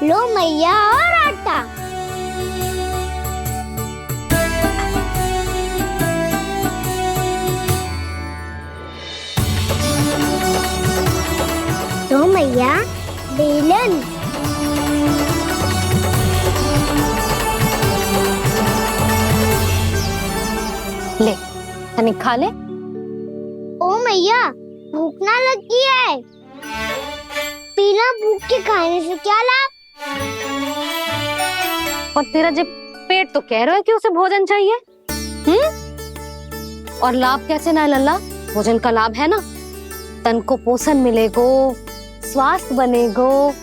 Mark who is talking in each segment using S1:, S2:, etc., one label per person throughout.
S1: लो मैया और आटा। लो मैया बेलन।
S2: ले तनिक खा ले।
S1: ओ मैया भूख ना लगी है। बिना भूख के खाने से क्या लाभ?
S2: और तेरा जब पेट तो कह रहा है कि उसे भोजन चाहिए। और लाभ कैसे ना है लल्ला? भोजन का लाभ है ना, तन को पोषण मिलेगो, स्वास्थ्य बनेगो,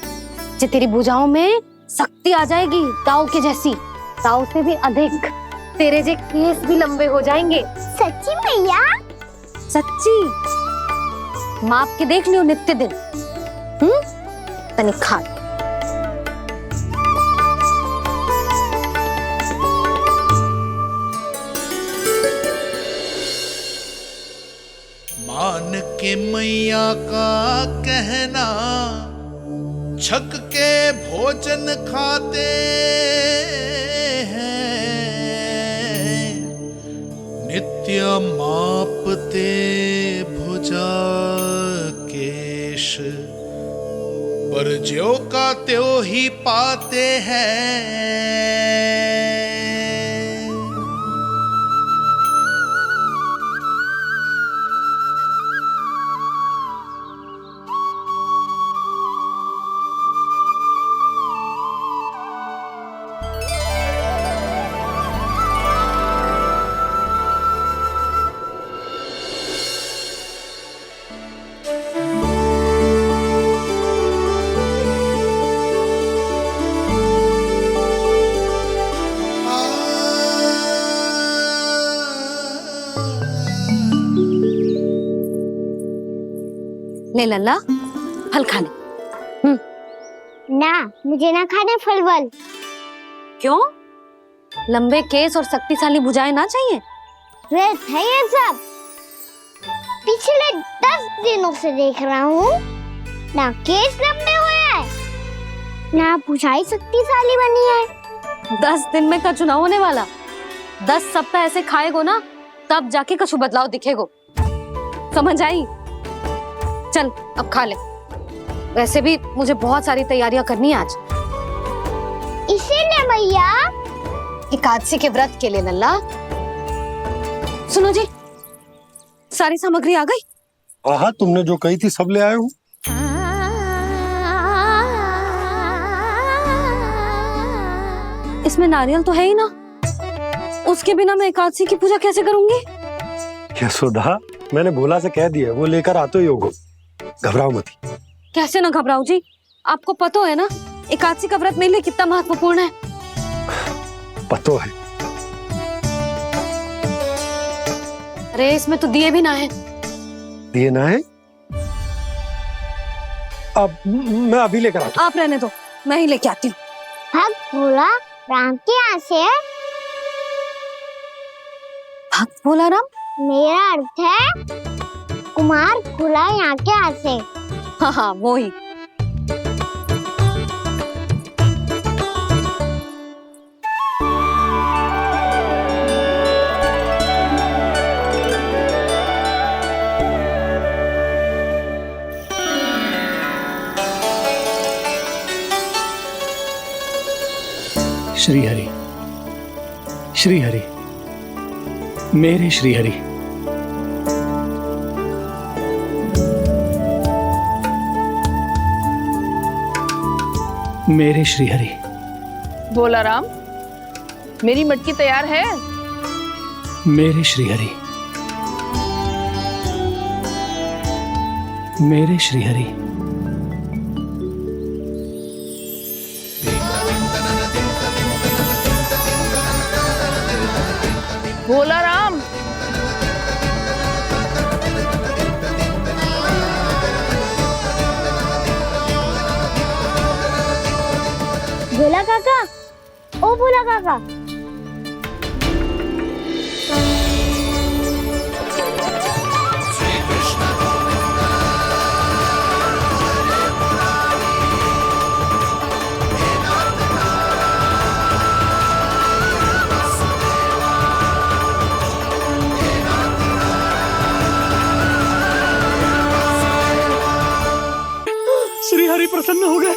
S2: जे तेरी भुजाओं में शक्ति आ जाएगी ताऊ के जैसी, ताऊ से भी अधिक। तेरे जे केस भी लंबे हो जाएंगे।
S1: सच्ची मैया?
S2: सच्ची। माप के देख लियो नित्य दिन। तनिक खा।
S3: मान के मैया का कहना, छक के भोजन खाते हैं, नित्य मापते भुजा केश, पर ज्यो का त्यों ही पाते हैं।
S2: ले लल्ला फल खा ले।
S1: ना मुझे ना खाने फल वल।
S2: क्यों? लंबे केस और शक्तिशाली भुजाएं ना चाहिए?
S1: व्यर्थ है ये सब। पिछले 10 दिनों से देख रहा हूँ, ना केस लंबे हुए हैं, ना भुजाएं शक्तिशाली बनी है।
S2: 10 दिन में का चुनाव होने वाला। 10 सप्ताह ऐसे खाएगो ना, तब जाके कछु बदलाव दिखेगो। समझ आई? चल अब खा ले। वैसे भी मुझे बहुत सारी तैयारियां करनी है आज।
S1: इसीलिए भैया
S2: एकादशी के व्रत के लिए लल्ला। सुनो जी, सारी सामग्री आ गई?
S4: हाँ, तुमने जो कही थी सब ले आए हूँ।
S2: इसमें नारियल तो है ही ना, उसके बिना मैं एकादशी की पूजा कैसे करूंगी?
S4: यशोदा, मैंने भोला से कह दिया, वो लेकर आते ही होगा, घबराओ मत।
S2: कैसे ना घबराओ जी, आपको पता है ना एकादशी का व्रत मेरे लिए कितना महत्वपूर्ण है।
S4: पतो है।
S2: अरे इसमें तो दिए भी ना है।
S4: दिए ना है? अब मैं अभी लेकर आता हूँ।
S2: आप रहने दो, मैं ही लेके आती हूँ।
S1: भक्त भोला राम के यहाँ से है।
S2: भक्त भोला राम?
S1: मेरा अर्थ है कुमार भोला यहाँ के यहाँ से।
S2: हाँ हाँ वो ही।
S5: श्री हरि, श्री हरि, मेरे श्री हरि। मेरे श्री हरि।
S6: भोला राम, मेरी मटकी तैयार है?
S5: मेरे श्री हरि। मेरे श्री हरि।
S6: भोला राम,
S1: भोला काका, ओ भोला काका।
S5: प्रसन्न हो गए।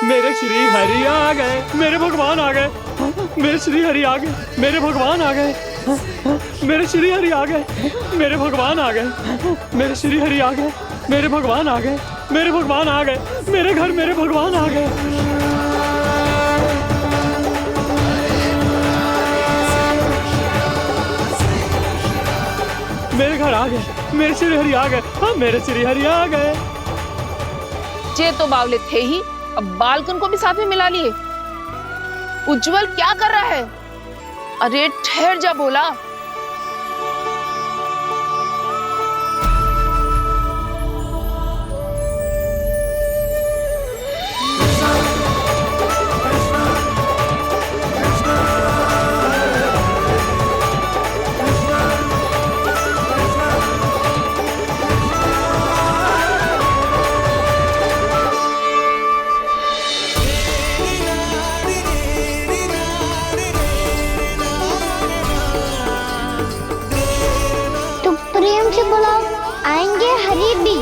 S5: मेरे श्री हरि आ गए, मेरे भगवान आ गए, मेरे श्री हरि आ गए, मेरे भगवान आ गए, मेरे श्री हरि आ गए, मेरे भगवान आ गए, मेरे श्री हरि आ गए, मेरे भगवान आ गए, मेरे भगवान आ गए, मेरे घर मेरे भगवान आ गए। मेरे घर आ गए, मेरे श्री हरि आ गए, हाँ मेरे श्री हरि आ गए।
S6: ये तो बावले थे ही, अब बालकन को भी साथ में मिला लिए। उज्जवल क्या कर रहा है? अरे ठहर जा बोला।
S1: तो प्रेम से बुलाओ, आएंगे हरी भी।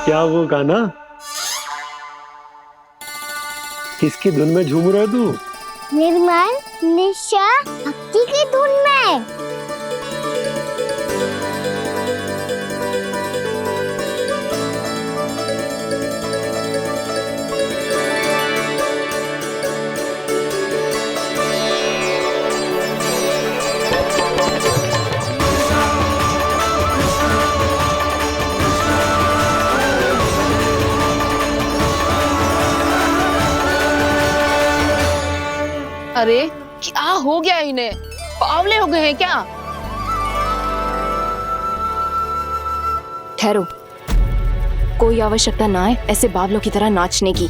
S4: क्या वो गाना? किसकी धुन में झूम रहा तू?
S1: निर्मल निशा भक्ति की धुन में।
S6: अरे क्या हो गया इन्हें? बावले हो गए हैं क्या?
S7: ठहरो, कोई आवश्यकता ना है ऐसे बावलों की तरह नाचने की।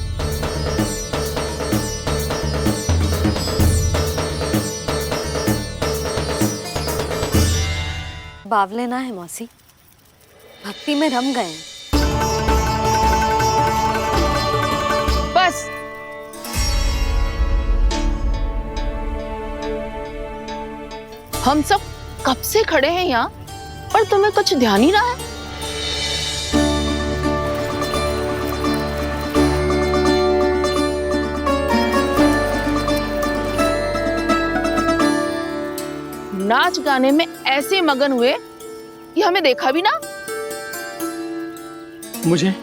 S2: बावले ना है मौसी, भक्ति में रम गए हैं।
S6: बस हम सब कब से खड़े हैं यहाँ, पर तुम्हें कुछ ध्यान ही ना है। नाच गाने में ऐसे मगन हुए कि हमें देखा भी ना।
S5: मुझे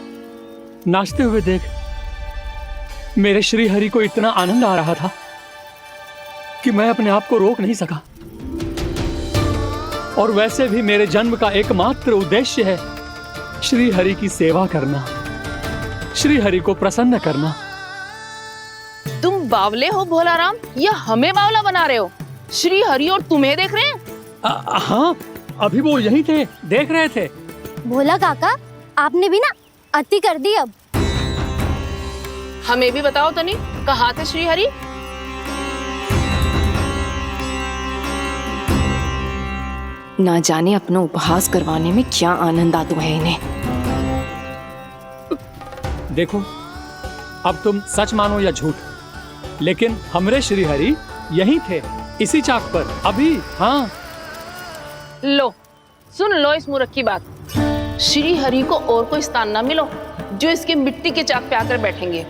S5: नाचते हुए देख मेरे श्री हरि को इतना आनंद आ रहा था कि मैं अपने आप को रोक नहीं सका। और वैसे भी मेरे जन्म का एकमात्र उद्देश्य है श्री हरि की सेवा करना, श्री हरि को प्रसन्न करना।
S6: तुम बावले हो भोलाराम, या हमें बावला बना रहे हो? श्री हरि और तुम्हें देख रहे हैं।
S5: हाँ, अभी वो यहीं थे, देख रहे थे।
S1: भोला काका, आपने भी ना अति कर दी। अब
S6: हमें भी बताओ तो नहीं, कहाँ थे श्री हरि?
S7: ना जाने अपना उपहास करवाने में क्या आनंद आता है इन्हें।
S5: देखो, अब तुम सच मानो या झूठ, लेकिन हमरे श्री हरि यहीं थे, इसी चाक पर अभी। हाँ,
S6: लो सुन लो इस मूर्ख की बात। श्री हरि को और कोई स्थान ना मिलो जो इसके मिट्टी के चाक पे आकर बैठेंगे।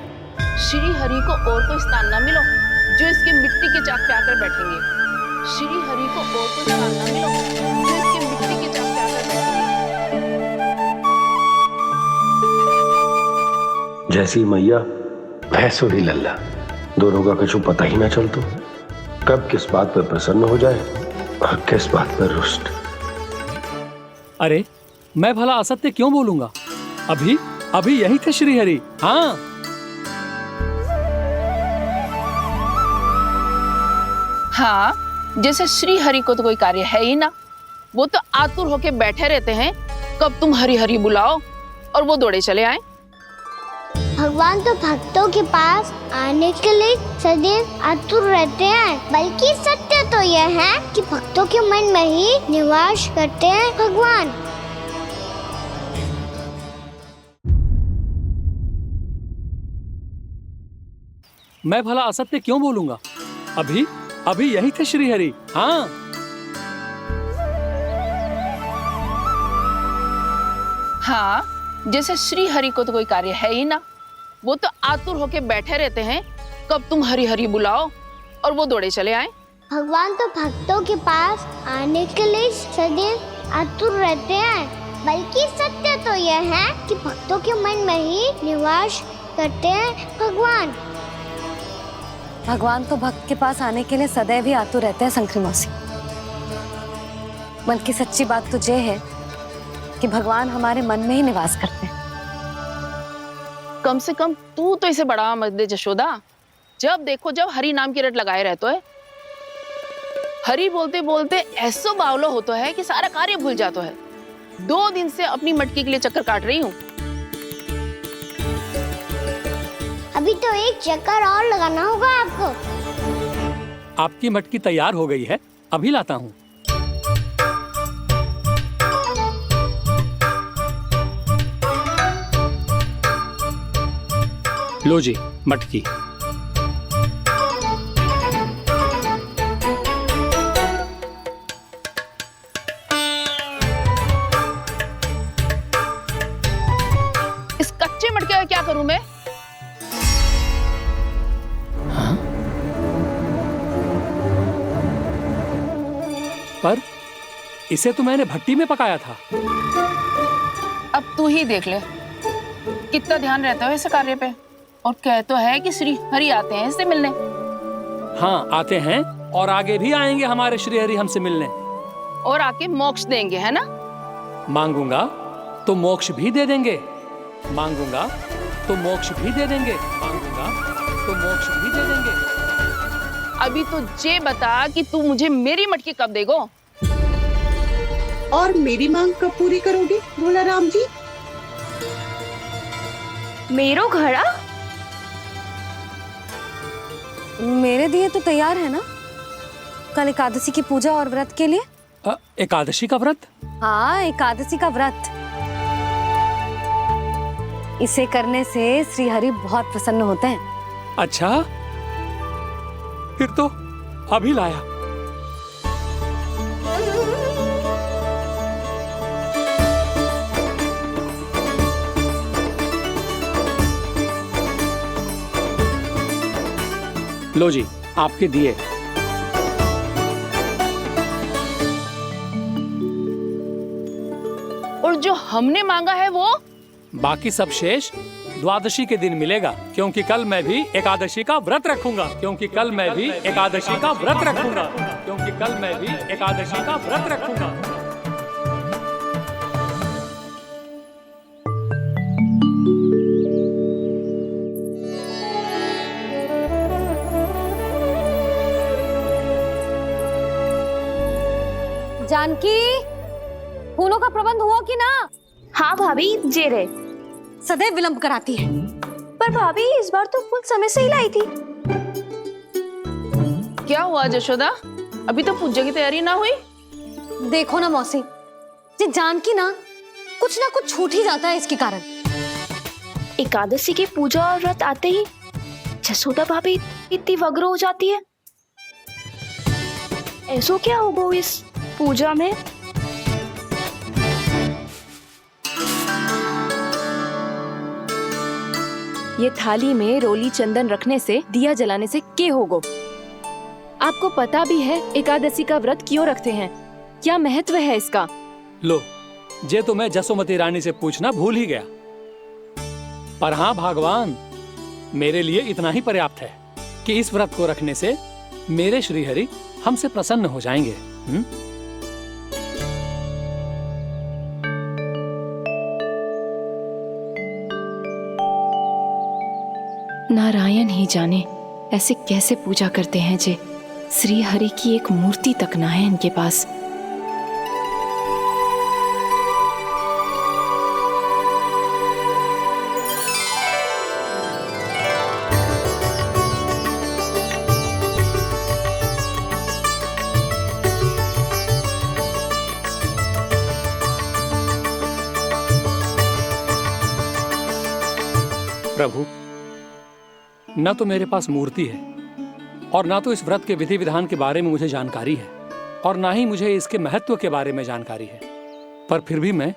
S6: श्री हरि को और कोई स्थान ना मिलो जो इसके मिट्टी के चाक पे आकर बैठेंगे। श्री हरि को और कोई स्थान ना मिलो जो इसके मिट्टी के चाक पे आकर बैठेंगे।
S4: जैसी मैया भैंसो ही लल्ला, दोनों का कुछ पता ही ना चलतो, कब किस बात पर प्रसन्न हो जाए और किस बात पर रुष्ट।
S5: अरे मैं भला असत्य क्यों बोलूंगा? अभी अभी यही थे श्री हरि। हाँ,
S6: हाँ, जैसे श्री हरि को तो कोई कार्य है ही ना। वो तो आतुर होके बैठे रहते हैं कब तुम हरि हरि बुलाओ और वो दौड़े चले आए।
S1: भगवान तो भक्तों के पास आने के लिए सदैव आतुर रहते हैं, बल्कि सत्य तो यह है कि भक्तों के मन में ही निवास करते हैं भगवान।
S5: मैं भला असत्य क्यों बोलूंगा? अभी अभी यही थे श्री हरि। हाँ,
S6: हाँ, जैसे श्री हरि को तो कोई कार्य है ही ना, वो तो आतुर होके बैठे रहते हैं कब तुम हरि हरि बुलाओ और वो दौड़े चले आए।
S1: भगवान तो भक्तों के पास आने के लिए सदैव आतुर रहते हैं, बल्कि सत्य तो यह है कि भक्तों के मन में ही निवास करते हैं भगवान।
S2: भगवान तो भक्त के पास आने के लिए सदैव ही आतुर रहते हैं शंकरी मौसी। मन की सच्ची बात तो ये है कि भगवान हमारे मन में ही निवास करते हैं।
S6: कम से कम तू तो इसे बढ़ावा मत दे जशोदा। जब देखो जब हरि नाम की रट लगाए रहते है। हरि बोलते बोलते ऐसो बावलो होता है कि सारा कार्य भूल जाता है। 2 दिन से अपनी मटकी के लिए चक्कर काट रही हूँ।
S1: अभी तो एक चक्कर और लगाना होगा आपको।
S5: आपकी मटकी तैयार हो गई है, अभी लाता हूँ। लो जी मटकी।
S6: इस कच्चे मटके का क्या करूं मैं?
S5: पर इसे तो मैंने भट्टी में पकाया था।
S6: अब तू ही देख ले कितना ध्यान रहता है इस कार्य पे। और कह तो है कि श्री हरि आते हैं इससे मिलने।
S5: हाँ आते हैं और आगे भी आएंगे हमारे श्री हरि हमसे मिलने।
S6: और आके मोक्ष देंगे, है ना?
S5: मांगूंगा तो मोक्ष भी दे देंगे, मांगूंगा तो मोक्ष भी दे देंगे, मांगूंगा तो मोक्ष भी दे देंगे।
S6: अभी तो ये बता कि तू मुझे मेरी मटकी कब देगो?
S8: और मेरी मांग कब पूरी करोगे भोला राम जी?
S7: मेरो घड़ा
S2: मेरे दिए तो तैयार है ना, कल एकादशी की पूजा और व्रत के लिए।
S5: एकादशी का व्रत?
S2: हाँ, एकादशी का व्रत। इसे करने से श्री हरि बहुत प्रसन्न होते हैं।
S5: अच्छा, फिर तो अभी लाया। लो जी आपके दिए।
S6: और जो हमने मांगा है वो?
S5: बाकी सब शेष द्वादशी के दिन मिलेगा, क्योंकि कल मैं भी एकादशी का व्रत रखूंगा, क्योंकि कल मैं भी एकादशी का व्रत रखूंगा, क्योंकि कल मैं भी एकादशी का व्रत रखूंगा।
S2: जानकी, फूलों का प्रबंध हुआ कि ना?
S7: हाँ भाभी, जे रे।
S2: सदैव विलंब कराती है।
S7: पर भाभी इस बार तो फूल समय से ही लाई थी।
S6: क्या हुआ जशोदा? अभी तो पूजा की तैयारी ना हुई?
S2: देखो ना मौसी, ये जानकी ना कुछ छूट ही जाता है इसके कारण।
S7: एकादशी की पूजा और व्रत आते ही जसोदा भाभी इतनी वग्र हो जाती है। ऐसो क्या होगा इस पूजा में? ये थाली में रोली चंदन रखने से, दिया जलाने से के होगो? आपको पता भी है एकादशी का व्रत क्यों रखते हैं? क्या महत्व है इसका?
S5: लो, जे तो मैं जसोमती रानी से पूछना भूल ही गया। पर हाँ भगवान, मेरे लिए इतना ही पर्याप्त है कि इस व्रत को रखने से मेरे श्री हरि हमसे प्रसन्न हो जाएंगे।
S7: नारायण ही जाने ऐसे कैसे पूजा करते हैं जे श्री हरि की एक मूर्ति तक ना है इनके पास।
S5: प्रभु, न तो मेरे पास मूर्ति है और ना तो इस व्रत के विधि विधान के बारे में मुझे जानकारी है और ना ही मुझे इसके महत्व के बारे में जानकारी है, पर फिर भी मैं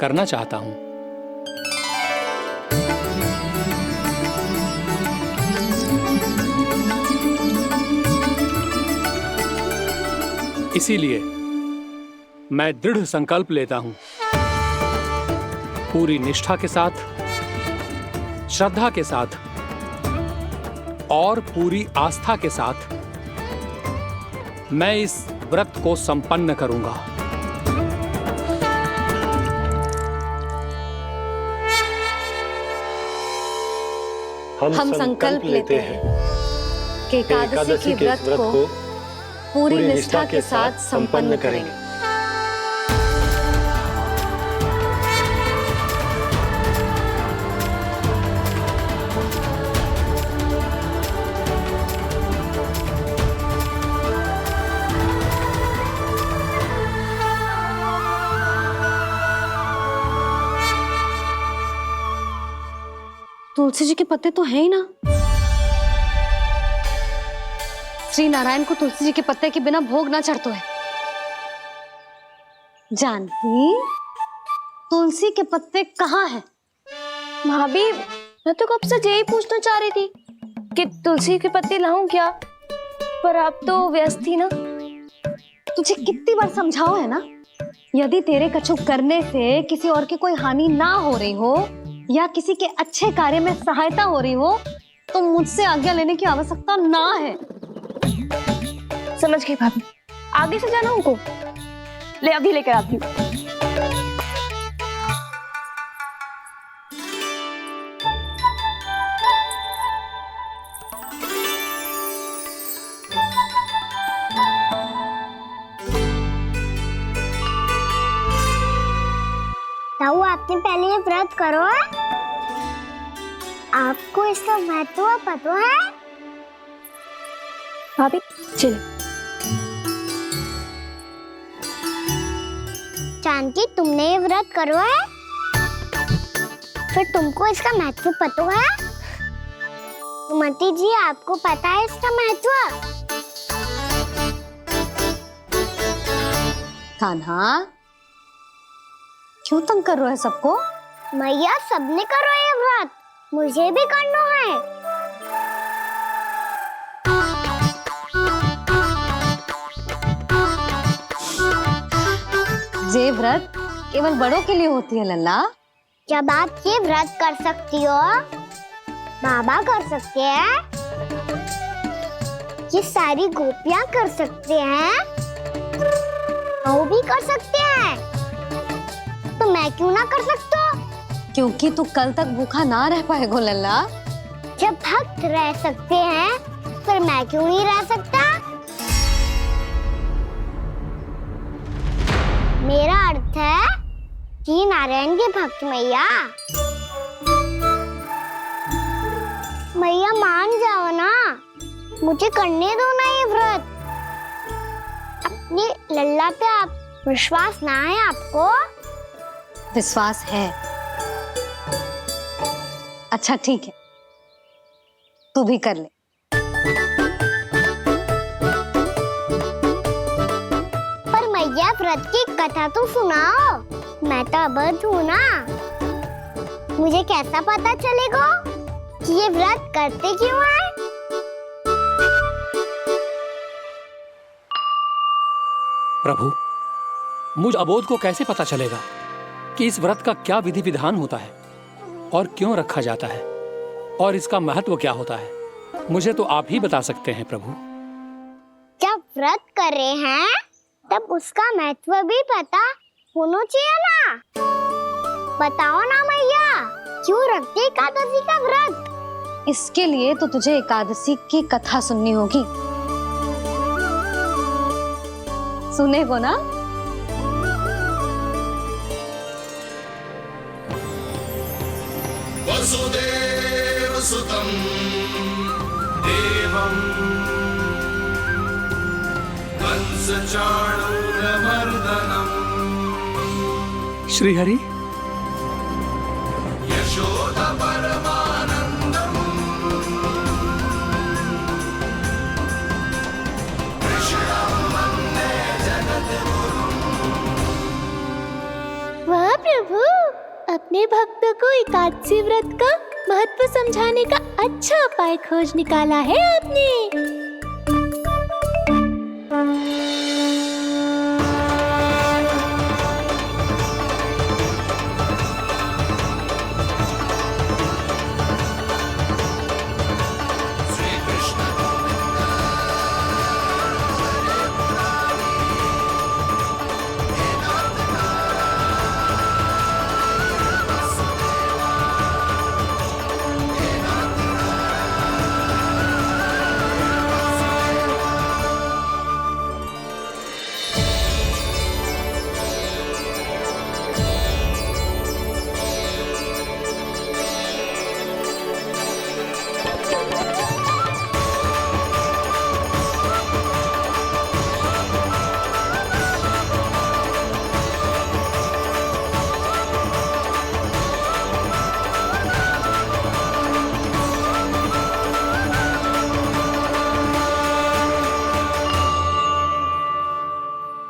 S5: करना चाहता हूं। इसीलिए मैं दृढ़ संकल्प लेता हूं, पूरी निष्ठा के साथ, श्रद्धा के साथ और पूरी आस्था के साथ मैं इस व्रत को संपन्न करूंगा।
S2: हम संकल्प लेते हैं कि एकादशी के व्रत को पूरी निष्ठा के साथ संपन्न करेंगे। तुलसी जी के पत्ते तो हैं ही ना। श्री नारायण को तुलसी जी के पत्ते के बिना भोग ना चढ़तो है। जानकी, तुलसी के पत्ते कहाँ हैं?
S7: भाभी, मैं तो कब से यही पूछना चाह रही थी कि तुलसी के पत्ते लाऊं क्या, पर आप तो व्यस्त थी ना।
S2: तुझे कितनी बार समझाओ है ना, यदि तेरे कछु करने से किसी और की कोई हानि ना हो रही हो या किसी के अच्छे कार्य में सहायता हो रही हो तो मुझसे आज्ञा लेने की आवश्यकता ना है।
S7: समझ गई भाभी, आगे से जाना उनको। ले अभी लेकर आती हूँ।
S1: ताऊ, आपने पहले ये व्रत करो है? आपको इसका महत्व पता है?
S7: भाभी चलो।
S1: जानकी, तुमने ये व्रत करो है, फिर तुमको इसका महत्व पता है? सुमति जी, आपको पता है इसका महत्व?
S2: कान्हा, क्यों तंग कर रहे हो सबको?
S1: मैया, सबने करो ये व्रत, मुझे भी करना है।
S2: ये व्रत केवल बड़ों के लिए होती है लल्ला।
S1: जब आप ये व्रत कर सकती हो, बाबा कर सकते हैं, ये सारी गोपियां कर सकते हैं, वो भी कर सकते हैं, तो मैं क्यों ना कर सकता?
S2: क्योंकि तू कल तक भूखा ना रह पाएगो लल्ला।
S1: जब भक्त रह सकते हैं, फिर मैं क्यों नहीं रह सकता? मेरा अर्थ है कि नारायण के भक्त मैया। मैया, मान जाओ ना, मुझे करने दो ना ये व्रत। अपनी लल्ला पे आप विश्वास ना है आपको?
S2: विश्वास है। अच्छा ठीक है, तू भी कर ले।
S1: पर मैया, व्रत की कथा तो सुनाओ, मैं तो अबध हूँ ना। मुझे कैसा पता चलेगा कि ये व्रत करते क्यों हैं?
S5: प्रभु, मुझ अबोध को कैसे पता चलेगा कि इस व्रत का क्या विधि विधान होता है और क्यों रखा जाता है और इसका महत्व क्या होता है? मुझे तो आप ही बता सकते हैं प्रभु।
S1: जब व्रत कर रहे हैं तब उसका महत्व भी पता होना चाहिए ना। बताओ ना मैया, क्यों रखते एकादशी का व्रत?
S2: इसके लिए तो तुझे एकादशी की कथा सुननी होगी। सुनेगो ना?
S3: वसुदेव सुतं देवं कंसचाणूरमर्दनम्
S5: श्रीहरि,
S3: यशोदा परमानंदं
S9: अपने भक्तों को एकादशी व्रत का महत्व समझाने का अच्छा उपाय खोज निकाला है आपने।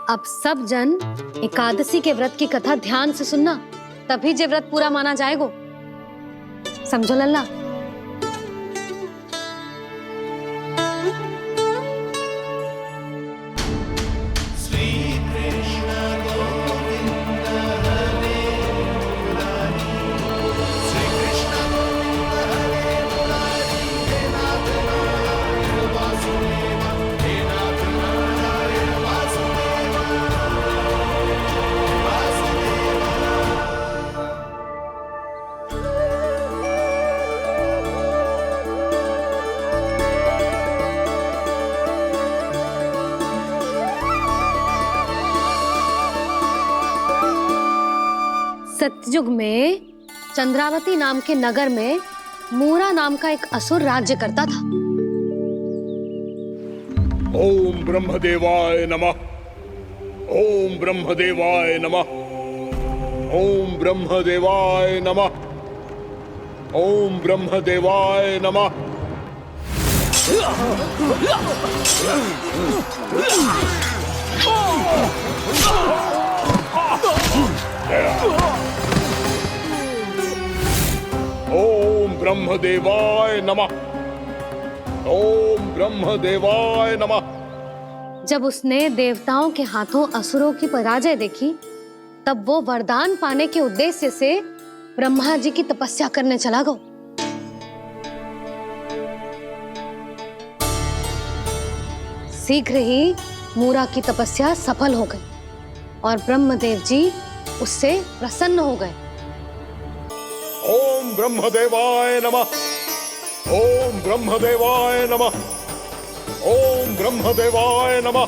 S2: अब सब जन एकादशी के व्रत की कथा ध्यान से सुनना, तभी जे व्रत पूरा माना जाएगा। समझो लल्ला। सतयुग में चंद्रावती नाम के नगर में मूरा नाम का एक असुर राज्य करता था।
S10: ओम ब्रह्मदेवाय नमः। ओम ब्रह्मदेवाय नमः। ओम ब्रह्मदेवाय नमः। ओम ब्रह्मदेवाय नमः। ओम ब्रह्मदेवाय नमः। ओम ब्रह्मदेवाय नमः।
S2: जब उसने देवताओं के हाथों असुरों की पराजय देखी, तब वो वरदान पाने के उद्देश्य से ब्रह्मा जी की तपस्या करने चला गया। शीघ्र ही मूरा की तपस्या सफल हो गई और ब्रह्मदेव जी उससे प्रसन्न हो गए।
S10: ओम ब्रह्मदेवाय नमः। ओम ब्रह्मदेवाय नमः। ओम ब्रह्मदेवाय नमः।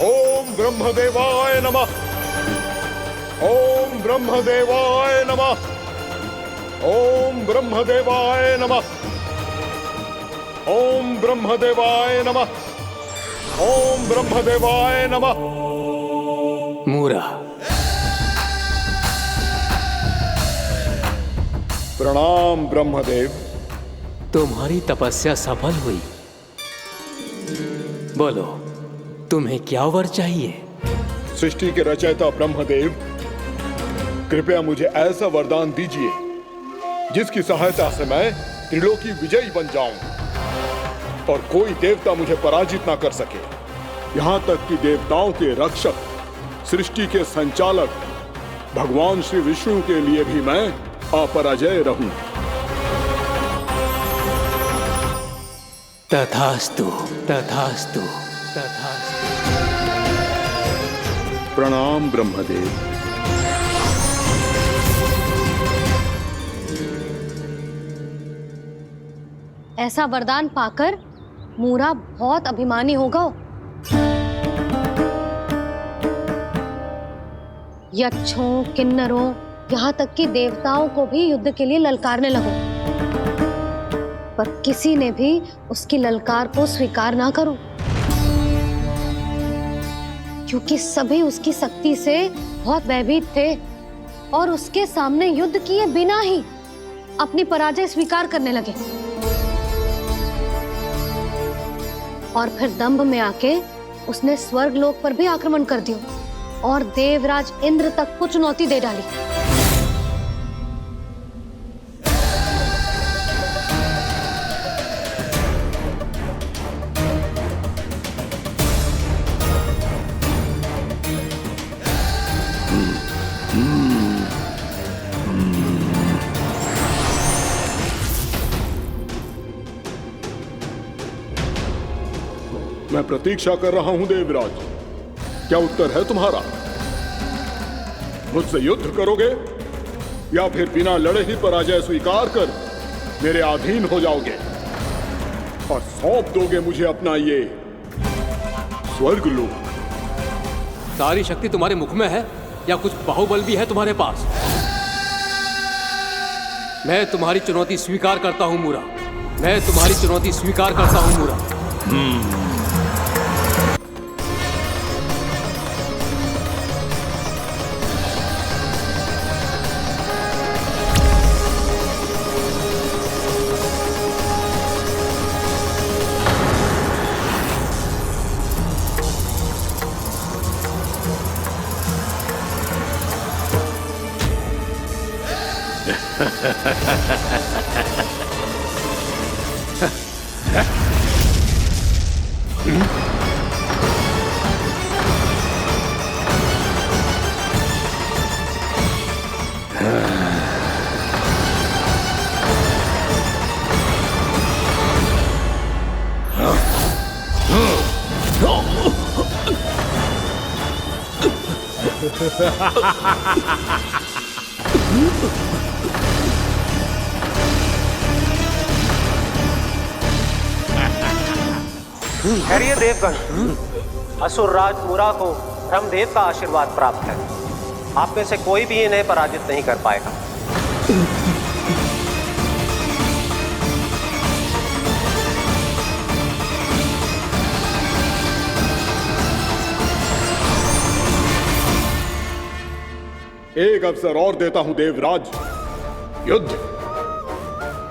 S10: ओम ब्रह्मदेवाय नमः। ओम ब्रह्मदेवाय नमः। ओम ब्रह्मदेवाय नमः। ओम ब्रह्मदेवाय नमः। ओम ब्रह्मदेवाय नमः।
S5: मूरा,
S10: प्रणाम ब्रह्मदेव।
S5: तुम्हारी तपस्या सफल हुई। बोलो, तुम्हें क्या वर चाहिए?
S10: सृष्टि के रचयिता ब्रह्मदेव, कृपया मुझे ऐसा वरदान दीजिए जिसकी सहायता से मैं त्रिलोकी विजयी बन जाऊं और कोई देवता मुझे पराजित ना कर सके। यहाँ तक कि देवताओं के रक्षक, सृष्टि के संचालक भगवान श्री विष्णु के लिए भी मैं अपराजय रहूं।
S5: तथास्तु, तथास्तु, तथास्तु।
S10: प्रणाम ब्रह्मदेव।
S2: ऐसा वरदान पाकर मूरा बहुत अभिमानी होगा। यक्षों, किन्नरों, यहाँ तक कि देवताओं को भी युद्ध के लिए ललकारने लगो, पर किसी ने भी उसकी ललकार को स्वीकार ना करो, क्योंकि सभी उसकी शक्ति से बहुत भयभीत थे और उसके सामने युद्ध किए बिना ही अपनी पराजय स्वीकार करने लगे। और फिर दंभ में आके उसने स्वर्ग लोक पर भी आक्रमण कर दिया और देवराज इंद्र तक को चुनौती दे डाली।
S10: मैं प्रतीक्षा कर रहा हूं देवराज। क्या उत्तर है तुम्हारा? मुझसे युद्ध करोगे या फिर बिना लड़े ही पराजय स्वीकार कर मेरे अधीन हो जाओगे और सौंप दोगे मुझे अपना ये स्वर्ग लोक?
S5: सारी शक्ति तुम्हारे मुख में है या कुछ बाहुबल भी है तुम्हारे पास? मैं तुम्हारी चुनौती स्वीकार करता हूं मूरा। मैं तुम्हारी चुनौती स्वीकार करता हूं मूरा।
S11: खैरिए देवगण, असुर राज मूरा को ब्रह्मदेव का आशीर्वाद प्राप्त है। आप में से कोई भी इन्हें पराजित नहीं कर पाएगा।
S10: एक अवसर और देता हूं देवराज। युद्ध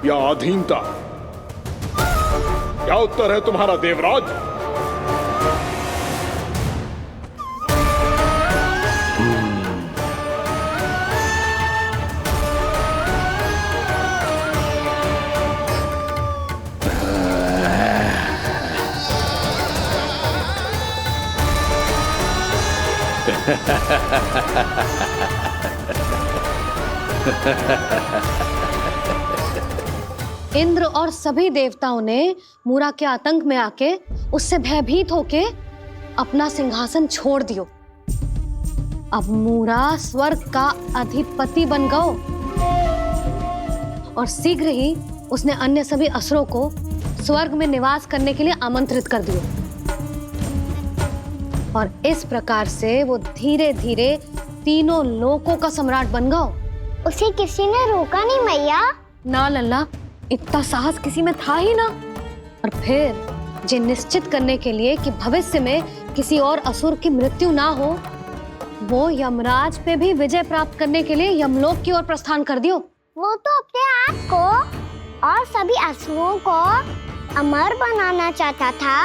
S10: या अधीनता, क्या उत्तर है तुम्हारा देवराज?
S2: इंद्र और सभी देवताओं ने मूरा के आतंक में आके उससे भयभीत होके अपना सिंहासन छोड़ दियो। अब मूरा स्वर्ग का अधिपति बन गयो और शीघ्र ही उसने अन्य सभी असुरों को स्वर्ग में निवास करने के लिए आमंत्रित कर दियो। और इस प्रकार से वो धीरे धीरे तीनों लोकों का सम्राट बन गयो।
S1: उसे किसी ने रोका नहीं मैया?
S2: ना लल्ला, इतना साहस किसी में था ही ना। और फिर ये निश्चित करने के लिए कि भविष्य में किसी और असुर की मृत्यु ना हो, वो यमराज पे भी विजय प्राप्त करने के लिए यमलोक की ओर प्रस्थान कर दियो।
S1: वो तो अपने आप को और सभी असुरों को अमर बनाना चाहता था।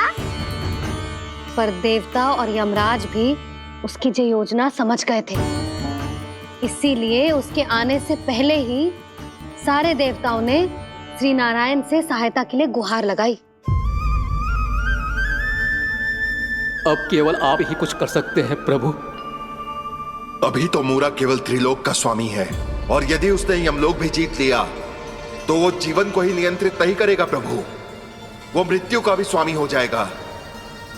S2: पर देवता और यमराज भी उसकी ये योजना समझ गए थे। इसीलिए उसके आने से पहले ही सारे देवताओं ने श्री नारायण से सहायता के लिए गुहार लगाई।
S5: अब केवल आप ही कुछ कर सकते हैं प्रभु।
S12: अभी तो मूरा केवल त्रिलोक का स्वामी है, और यदि उसने यमलोक भी जीत लिया तो वो जीवन को ही नियंत्रित नहीं करेगा प्रभु, वो मृत्यु का भी स्वामी हो जाएगा।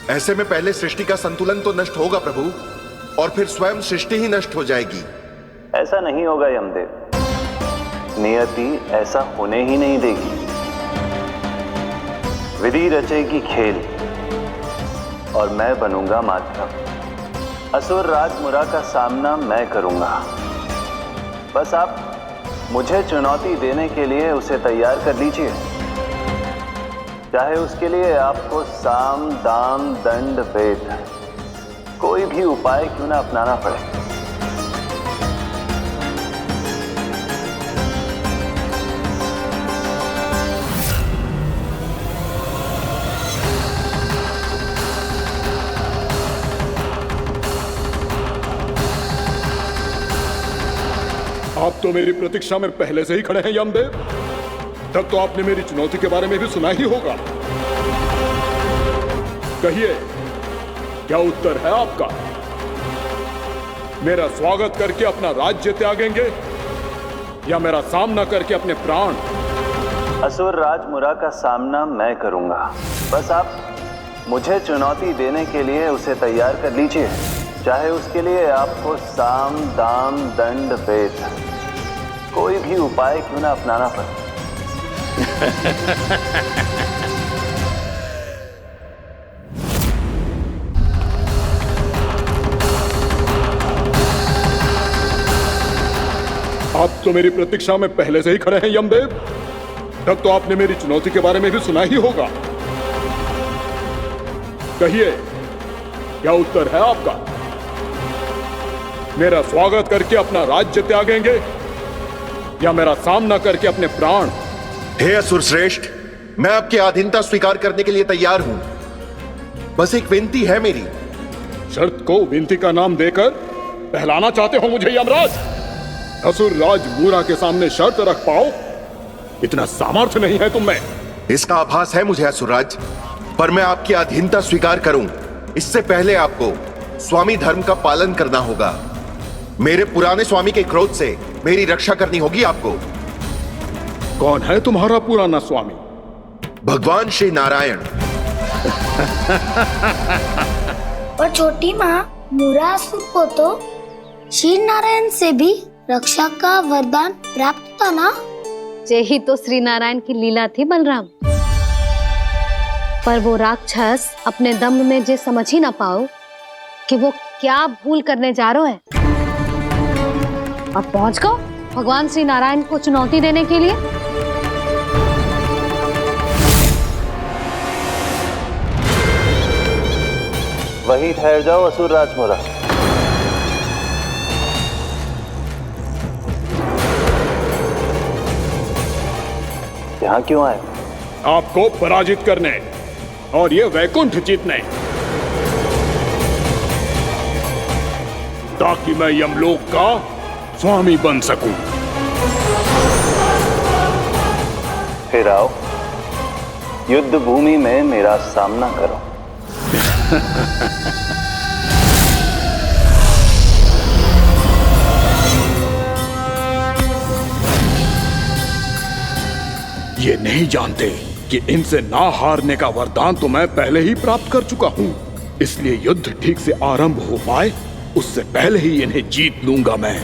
S12: ऐसे में पहले सृष्टि का संतुलन तो नष्ट होगा प्रभु, और फिर स्वयं सृष्टि ही नष्ट हो जाएगी।
S11: ऐसा नहीं होगा यमदेव, नियति ऐसा होने ही नहीं देगी। विधि रचेगी खेल और मैं बनूंगा माध्यम। असुर राज मूरा का सामना मैं करूंगा। बस आप मुझे चुनौती देने के लिए उसे तैयार कर लीजिए, चाहे उसके लिए आपको साम दाम दंड भेद कोई भी उपाय क्यों ना अपनाना पड़े।
S10: आप तो मेरी प्रतीक्षा में पहले से ही खड़े हैं यमदेव। तब तो आपने मेरी चुनौती के बारे में भी सुना ही होगा। कहिए, क्या उत्तर है आपका? मेरा स्वागत करके अपना राज्य त्यागेंगे या मेरा सामना करके अपने प्राण?
S11: असुर राज मूरा का सामना मैं करूंगा। बस आप मुझे चुनौती देने के लिए उसे तैयार कर लीजिए, चाहे उसके लिए आपको साम दाम दंड भेद कोई भी उपाय क्यों ना अपनाना पड़े।
S10: आप तो मेरी प्रतीक्षा में पहले से ही खड़े हैं यमदेव। तब तो आपने मेरी चुनौती के बारे में भी सुना ही होगा। कहिए, क्या उत्तर है आपका? मेरा स्वागत करके अपना राज्य त्यागेंगे या मेरा सामना करके अपने प्राण?
S12: हे असुर श्रेष्ठ, मैं आपकी अधीनता स्वीकार करने के लिए तैयार हूं। बस एक विनती है मेरी।
S10: शर्त को विनती का नाम देकर बहलाना चाहते हो मुझे यमराज? असुर राज मूरा के सामने शर्त रख पाओ, इतना सामर्थ्य नहीं है तुम में।
S12: इसका आभास है मुझे असुरराज, पर मैं आपकी अधीनता स्वीकार करूं इससे पहले आपको स्वामी धर्म का पालन करना होगा। मेरे पुराने स्वामी के क्रोध से मेरी रक्षा करनी होगी आपको।
S10: कौन है तुम्हारा पुराना स्वामी?
S12: भगवान श्री नारायण।
S1: और छोटी माँ मूरासुर को तो श्री नारायण से भी रक्षा का वरदान प्राप्त था ना?
S2: यही तो श्री नारायण की लीला थी बलराम। पर वो राक्षस अपने दम में जे समझ ही ना पाओ कि वो क्या भूल करने जा रहा है, और पहुंच गो भगवान श्री नारायण को चुनौती देने के लिए।
S11: वहीं ठहर जाओ असुर राज मूरा। यहां क्यों आए?
S10: आपको पराजित करने और ये वैकुंठ जीतने, ताकि मैं यमलोक का स्वामी बन सकूं।
S11: फिर आओ, युद्ध भूमि में मेरा सामना करो।
S10: ये नहीं जानते कि इनसे ना हारने का वरदान तो मैं पहले ही प्राप्त कर चुका हूं, इसलिए युद्ध ठीक से आरंभ हो पाए उससे पहले ही इन्हें जीत लूंगा मैं।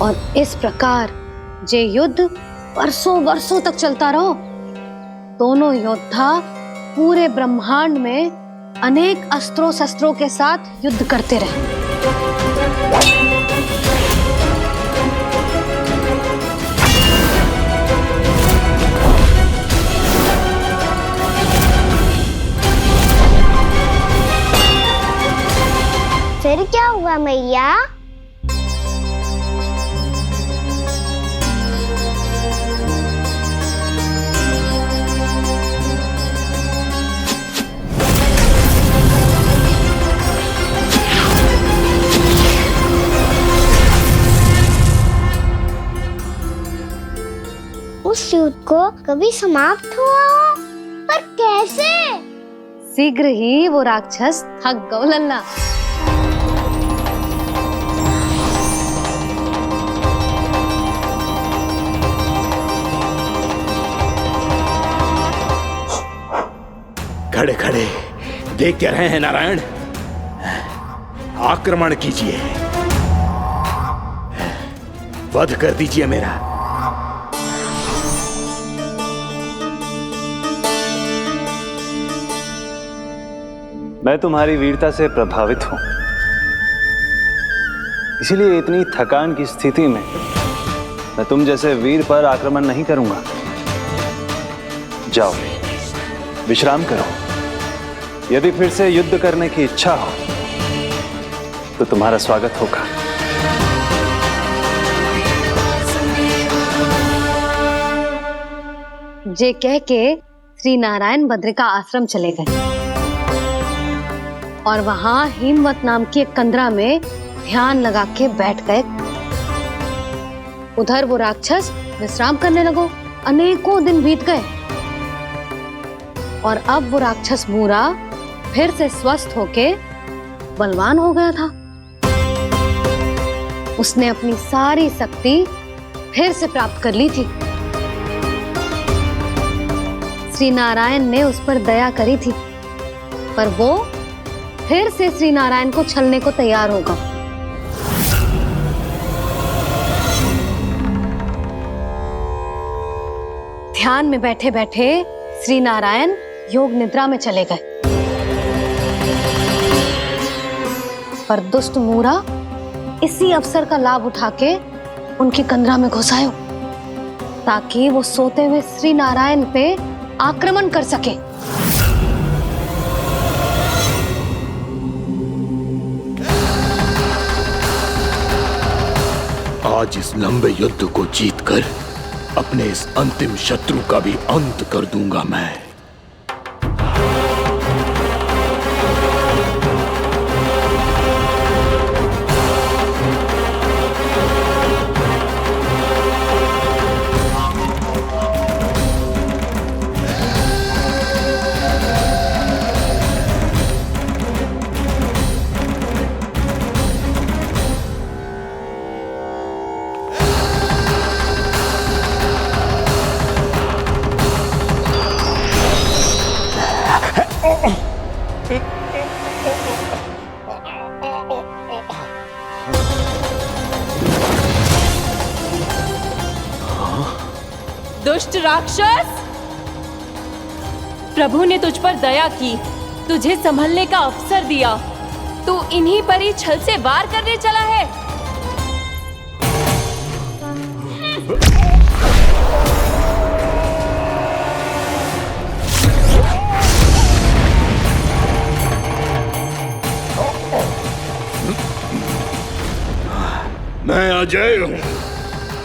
S2: और इस प्रकार जे युद्ध वर्षों वर्षों तक चलता रहो। दोनों योद्धा पूरे ब्रह्मांड में अनेक अस्त्रों शस्त्रों के साथ युद्ध करते रहे।
S1: फिर क्या हुआ मैया? उस युद्ध को कभी समाप्त हुआ हो, पर कैसे?
S2: शीघ्र ही वो राक्षस थक गौ लल्ला।
S10: खड़े खड़े देख क्या रहे हैं नारायण? आक्रमण कीजिए, वध कर दीजिए मेरा।
S11: मैं तुम्हारी वीरता से प्रभावित हूं, इसीलिए इतनी थकान की स्थिति में मैं तुम जैसे वीर पर आक्रमण नहीं करूंगा। जाओ विश्राम करो। यदि फिर से युद्ध करने की इच्छा हो तो तुम्हारा स्वागत होगा।
S2: जे कह के श्री नारायण बद्रिका आश्रम चले गए और वहां हिमवत नाम की एक कंदरा में ध्यान लगा के बैठ गए। उधर वो राक्षस विश्राम करने लगो। अनेकों दिन बीत गए और अब वो राक्षस मूरा फिर से स्वस्थ होके बलवान हो गया था। उसने अपनी सारी शक्ति फिर से प्राप्त कर ली थी। श्री नारायण ने उस पर दया करी थी, पर वो फिर से श्री नारायण को छलने को तैयार होगा। ध्यान में बैठे बैठे श्री नारायण योग निद्रा में चले गए, पर दुष्ट मूरा इसी अवसर का लाभ उठा के उनकी कंदरा में घुस आयो ताकि वो सोते हुए श्री नारायण पे आक्रमण कर सके।
S10: आज इस लंबे युद्ध को जीतकर अपने इस अंतिम शत्रु का भी अंत कर दूंगा मैं।
S7: दुष्ट राक्षस, प्रभु ने तुझ पर दया की, तुझे संभलने का अवसर दिया। तू इन्हीं पर ही छल से वार करने चला है।
S10: मैं अजय हूँ,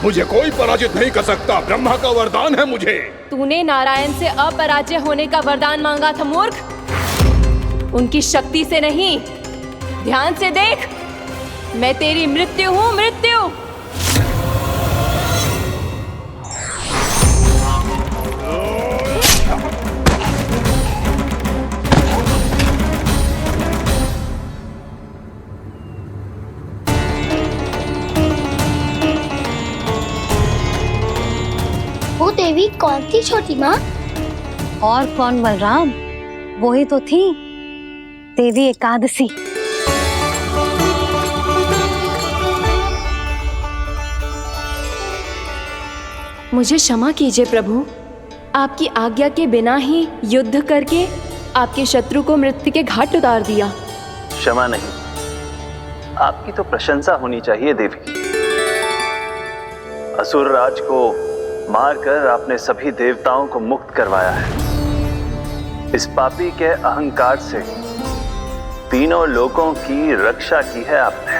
S10: मुझे कोई पराजित नहीं कर सकता। ब्रह्मा का वरदान है मुझे।
S7: तूने नारायण से अपराजय होने का वरदान मांगा था मूर्ख। उनकी शक्ति से नहीं, ध्यान से देख। मैं तेरी मृत्यु हूँ, मृत्यु।
S1: वो देवी कौन थी छोटी माँ?
S2: और कौन बलराम, वही तो थी देवी एकादशी।
S7: मुझे क्षमा कीजिए प्रभु, आपकी आज्ञा के बिना ही युद्ध करके आपके शत्रु को मृत्यु के घाट उतार दिया।
S11: क्षमा नहीं, आपकी तो प्रशंसा होनी चाहिए देवी। असुर राज को मारकर आपने सभी देवताओं को मुक्त करवाया है। इस पापी के अहंकार से तीनों लोकों की रक्षा की है आपने।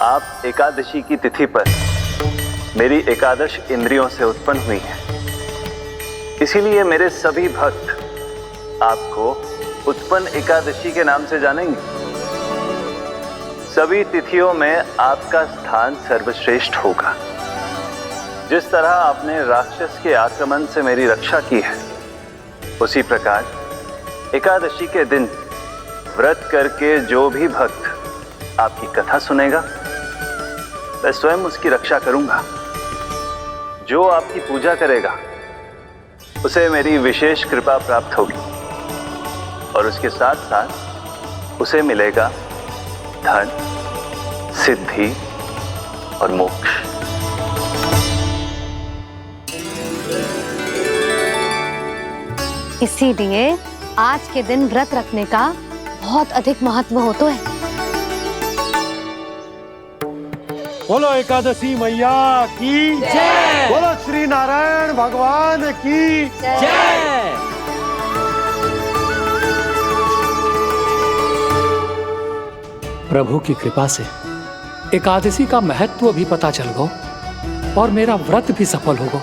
S11: आप एकादशी की तिथि पर मेरी एकादश इंद्रियों से उत्पन्न हुई हैं। इसीलिए मेरे सभी भक्त आपको उत्पन्न एकादशी के नाम से जानेंगे। सभी तिथियों में आपका स्थान सर्वश्रेष्ठ होगा। जिस तरह आपने राक्षस के आक्रमण से मेरी रक्षा की है, उसी प्रकार एकादशी के दिन व्रत करके जो भी भक्त आपकी कथा सुनेगा, मैं स्वयं उसकी रक्षा करूंगा। जो आपकी पूजा करेगा, उसे मेरी विशेष कृपा प्राप्त होगी और उसके साथ साथ उसे मिलेगा धन, सिद्धि और मोक्ष।
S2: इसीलिए आज के दिन व्रत रखने का बहुत अधिक महत्व होता है।
S5: बोलो एकादशी मैया की जय। बोलो श्री नारायण भगवान की जय। प्रभु की कृपा से एकादशी का महत्व भी पता चल गो और मेरा व्रत भी सफल होगो।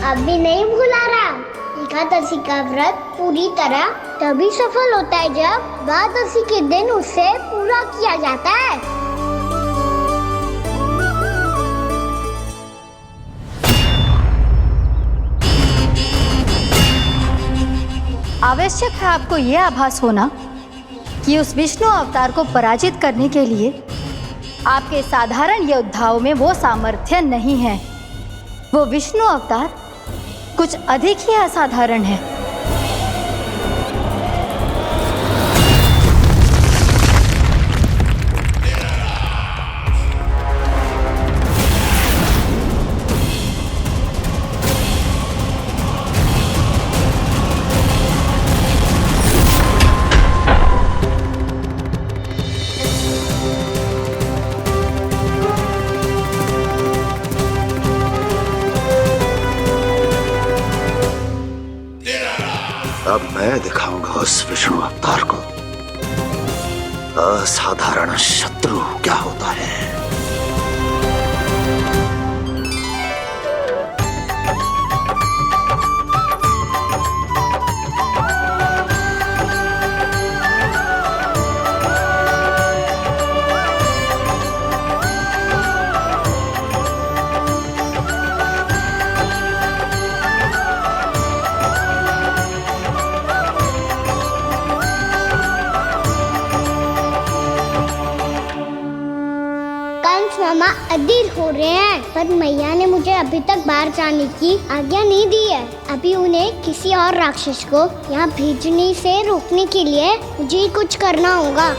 S1: अभी नहीं भूला राम, एकादशी का व्रत पूरी तरह तभी सफल होता है जब द्वादशी के दिन उसे पूरा किया जाता है।
S13: आवश्यक है आपको यह आभास होना कि उस विष्णु अवतार को पराजित करने के लिए आपके साधारण योद्धाओं में वो सामर्थ्य नहीं है। वो विष्णु अवतार कुछ अधिक ही असाधारण है।
S12: अब मैं दिखाऊंगा उस विष्णु अवतार को असाधारण शत्रु क्या होता है।
S1: मामा अधीर हो रहे हैं, पर मैया ने मुझे अभी तक बाहर जाने की आज्ञा नहीं दी है। अभी उन्हें किसी और राक्षस को यहाँ भेजने से रोकने के लिए मुझे ही कुछ करना होगा।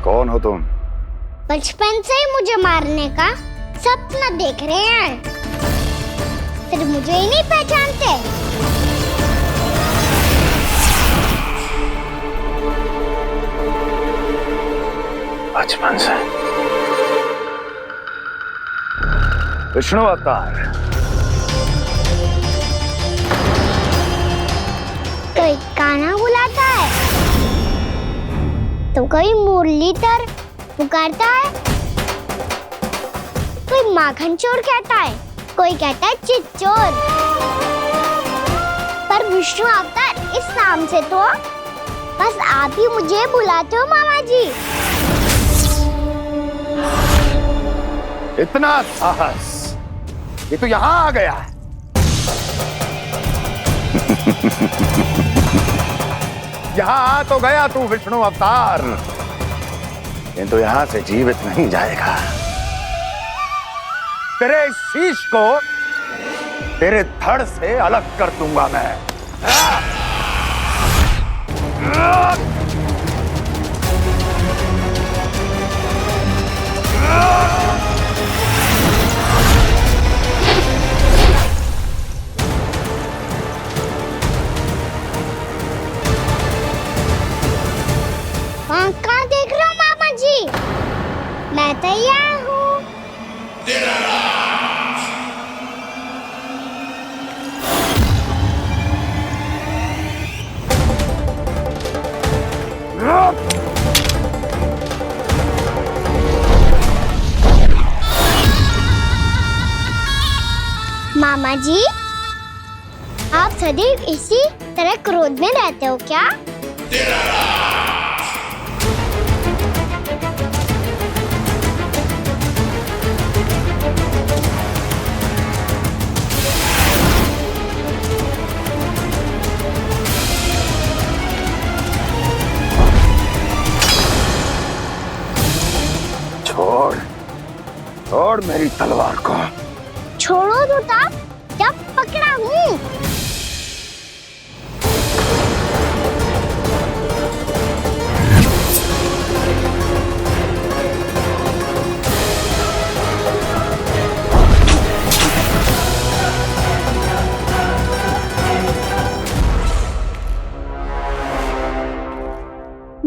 S12: कौन हो तुम?
S1: बचपन से ही मुझे मारने का सपना देख रहे हैं, फिर मुझे ही नहीं पहचानते।
S11: बचपन से विष्णु अवतार।
S1: कोई कान्हा बुलाता है तो कोई मुरलीधर पुकारता है, कोई माखन चोर कहता है, कोई कहता है चिच्चोर। पर विष्णु अवतार इस नाम से तो बस आप ही मुझे बुलाते हो मामा जी।
S11: इतना साहस, ये तो यहाँ आ गया है। यहाँ आ तो गया तू विष्णु अवतार, किंतु यहाँ से जीवित नहीं जाएगा। तेरे शीश को तेरे धड़ से अलग कर दूंगा मैं।
S1: कहाँ देख रहे हो मामा जी? मैं तैयार हूँ। मामा जी, आप सदैव इसी तरह क्रोध में रहते हो क्या?
S11: छोड़, छोड़ मेरी तलवार को।
S1: छोड़ो तो तब जब पकड़ा हूँ।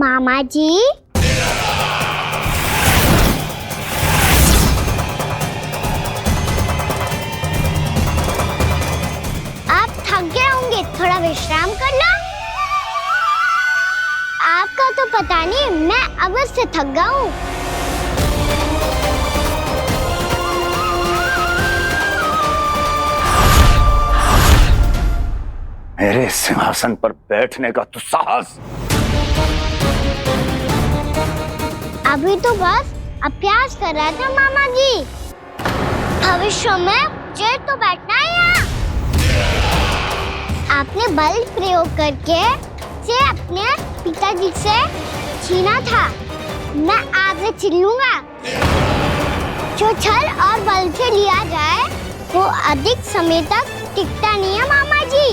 S1: मामा जी, आप थक गए होंगे, थोड़ा विश्राम कर लो। आपका तो पता नहीं, मैं अवश्य से थक गया हूँ।
S11: मेरे सिंहासन पर बैठने का तो साहस।
S1: अभी तो बस अभ्यास कर रहा था मामा जी। भविष्य में मुझे तो बैठना है यहाँ। आपने बल प्रयोग करके से अपने पिताजी से छीना था, मैं आपसे छीन लूंगा। जो छल और बल से लिया जाए वो अधिक समय तक टिकता नहीं है मामा जी।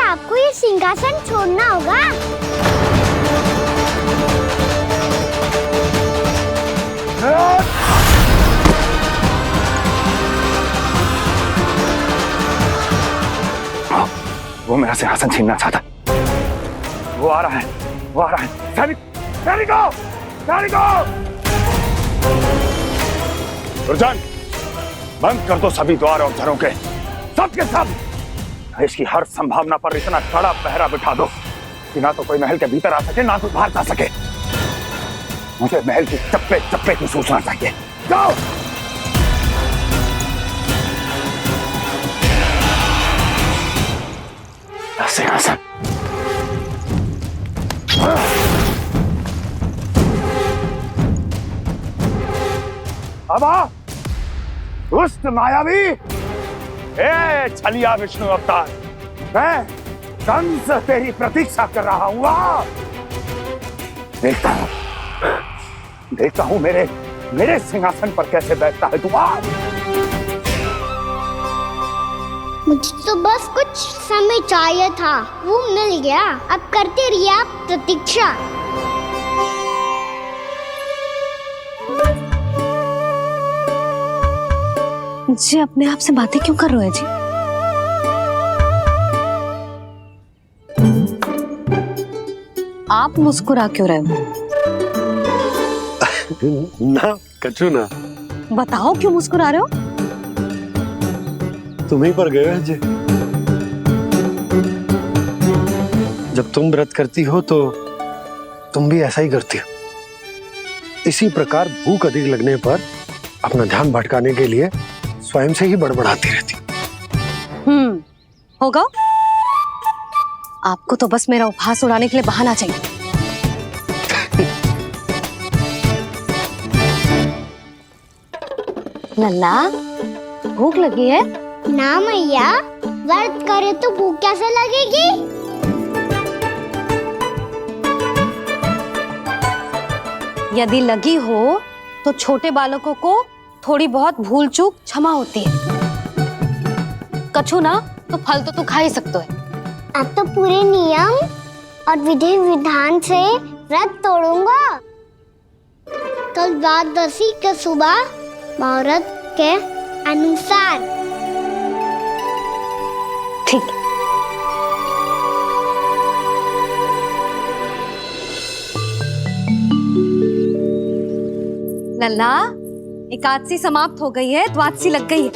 S1: आपको ये सिंहासन छोड़ना होगा।
S11: वो मेरा सिंहासन छीनना चाहता। वो आ रहा है, वो आ रहा है। सैनिकों, दुर्जन, बंद कर दो सभी द्वार और झरों के, सब के सब। इसकी हर संभावना पर इतना कड़ा पहरा बिठा दो कि ना तो कोई महल के भीतर आ सके, ना कोई बाहर जा सके। मुझे महल की चप्पे चप्पे की सूचना चाहिए। जाओ। सिंहासन। अब आ, दुष्ट मायावी, ए छलिया विष्णु अवतार, मैं कंस तेरी प्रतीक्षा कर रहा हूँ। देखता हूँ मेरे सिंहासन पर कैसे बैठता है तू।
S1: मुझे तो बस कुछ समय चाहिए था, वो मिल गया। अब करते रहिए आप प्रतीक्षा।
S2: जी अपने आप से बातें क्यों कर रहे हैं जी? आप मुस्कुरा क्यों रहे हो?
S14: ना कछु ना।
S2: बताओ क्यों मुस्कुरा रहे हो?
S14: तुम ही पर गए हैं जी। जब तुम व्रत करती हो तो तुम भी ऐसा ही करती हो। इसी प्रकार भूख अधिक लगने पर अपना ध्यान भटकाने के लिए स्वयं से ही बड़बड़ाती रहती।
S2: होगा। आपको तो बस मेरा उपहास उड़ाने के लिए बहाना चाहिए। लल्ला, भूख लगी है?
S1: ना मैया, व्रत करे तो भूख कैसे लगेगी?
S2: यदि लगी हो तो छोटे बालकों को थोड़ी बहुत भूल चूक क्षमा होती है। कछु ना तो फल तो तू खा ही सकते है।
S1: अब तो पूरे नियम और विधि विधान से व्रत तोड़ूंगा। कल द्वादशी के सुबह मुहूर्त के अनुसार।
S2: ठीक। लल्ला, एकादशी समाप्त हो गई है, द्वादशी लग गई है।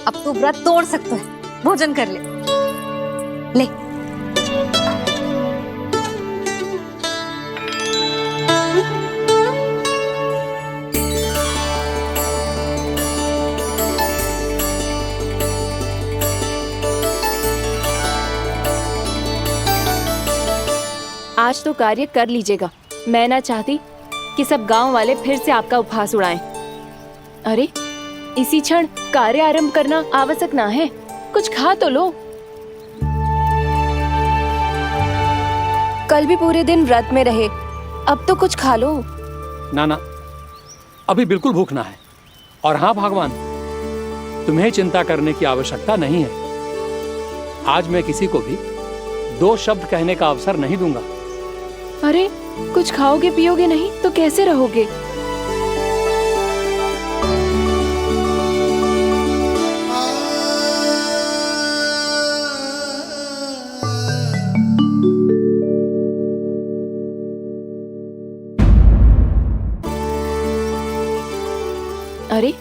S2: अब तू व्रत तोड़ सकते है। भोजन कर ले। ले।
S7: आज तो कार्य कर लीजिएगा। मैं ना चाहती कि सब गांव वाले फिर से आपका उपहास उड़ाएं। अरे इसी क्षण कार्य आरंभ करना आवश्यक ना है, कुछ खा तो लो। कल भी पूरे दिन व्रत में रहे, अब तो कुछ खा लो।
S5: ना ना, अभी बिल्कुल भूख ना है। और हाँ भगवान, तुम्हें चिंता करने की आवश्यकता नहीं है। आज मैं किसी को भी 2 शब्द कहने का अवसर नहीं दूंगा।
S7: अरे कुछ खाओगे पियोगे नहीं तो कैसे रहोगे? अरे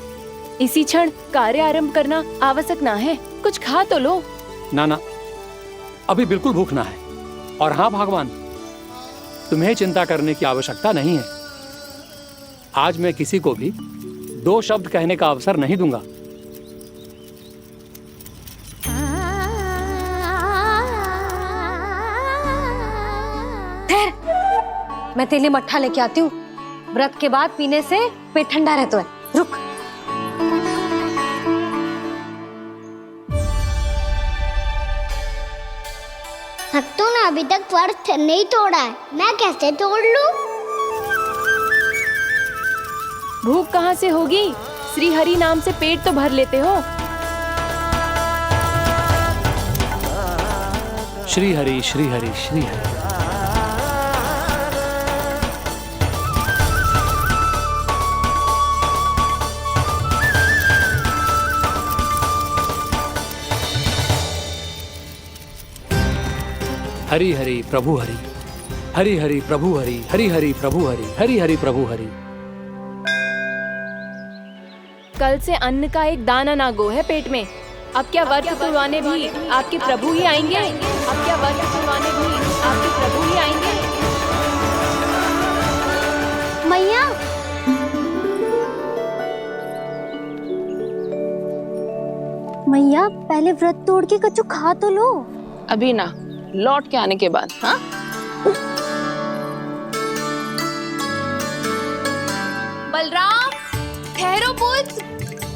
S7: इसी क्षण कार्य आरंभ करना आवश्यक ना है, कुछ खा तो लो।
S5: ना ना, अभी बिल्कुल भूख ना है। और हाँ भगवान, तुम्हें चिंता करने की आवश्यकता नहीं है। आज मैं किसी को भी 2 शब्द कहने का अवसर नहीं दूंगा।
S2: ठहर, मैं तेरे लिए मट्ठा लेके आती हूँ। व्रत के बाद पीने से पेट ठंडा रहता है। रुक।
S1: भक्तों ने अभी तक व्रत नहीं तोड़ा है, मैं कैसे तोड़ लूं?
S7: भूख कहाँ से होगी? श्री हरि नाम से पेट तो भर लेते हो।
S5: श्री हरि श्री हरि श्री हरि। हरि हरि प्रभु हरि, हरि हरि प्रभु हरि, हरि हरि प्रभु हरि, हरि हरि प्रभु हरि।
S7: कल से अन्न का एक दाना ना गो है पेट में। अब क्या व्रत तुड़वाने भी आपके प्रभु ही आएंगे? अब क्या व्रत तुड़वाने भी आपके प्रभु ही आएंगे?
S1: मैया, मैया पहले व्रत तोड़ के कच्चू खा तो लो।
S6: अभी ना, लौट के आने के बाद। हाँ,
S9: बलराम, ठहरो पुत्र,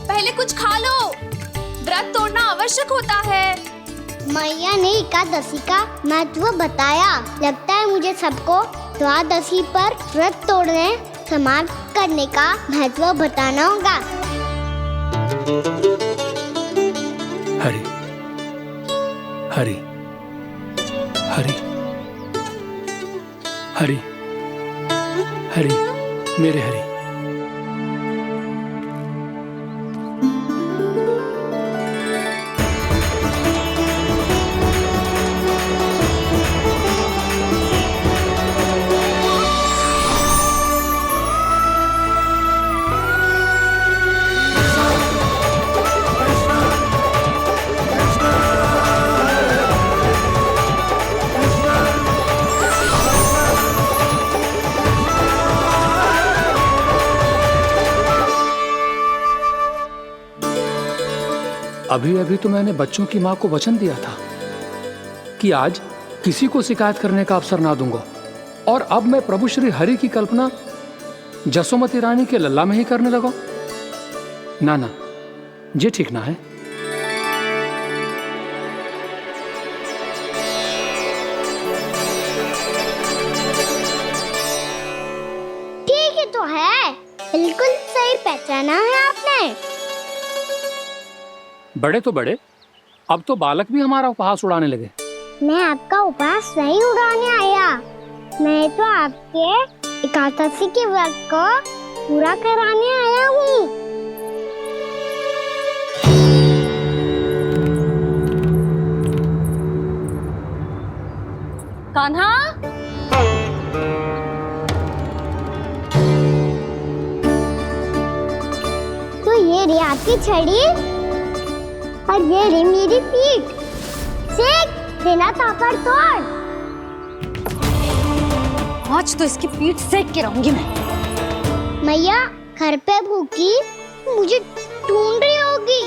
S9: पहले कुछ खा लो। व्रत तोड़ना आवश्यक होता है।
S1: मैया ने एकादशी का महत्व बताया। लगता है मुझे सबको द्वादशी पर व्रत तोड़ने समाप्त करने का महत्व बताना होगा।
S5: हरि हरि हरि हरि हरि, मेरे हरि। अभी अभी तो मैंने बच्चों की माँ को वचन दिया था कि आज किसी को शिकायत करने का अवसर ना दूंगा, और अब मैं प्रभु श्री हरि की कल्पना जसोमती रानी के लल्ला में ही करने लगा। ना ना, ये ठीक ना है।
S1: ठीक ही तो है, बिल्कुल सही पहचाना है आपने।
S5: बड़े तो बड़े, अब तो बालक भी हमारा उपहास उड़ाने लगे।
S1: मैं आपका उपहास नहीं उड़ाने आया, मैं तो आपके एकादशी के व्रत को पूरा कराने आया हूँ।
S2: कान्हा,
S1: तो ये रे आपकी छड़ी और ये रे मेरी पीठ। सेक देना तापड़ तोड़।
S2: आज तो इसकी पीठ सेक के रहूंगी मैं।
S1: मैया घर पे भूखी मुझे ढूंढ रही होगी।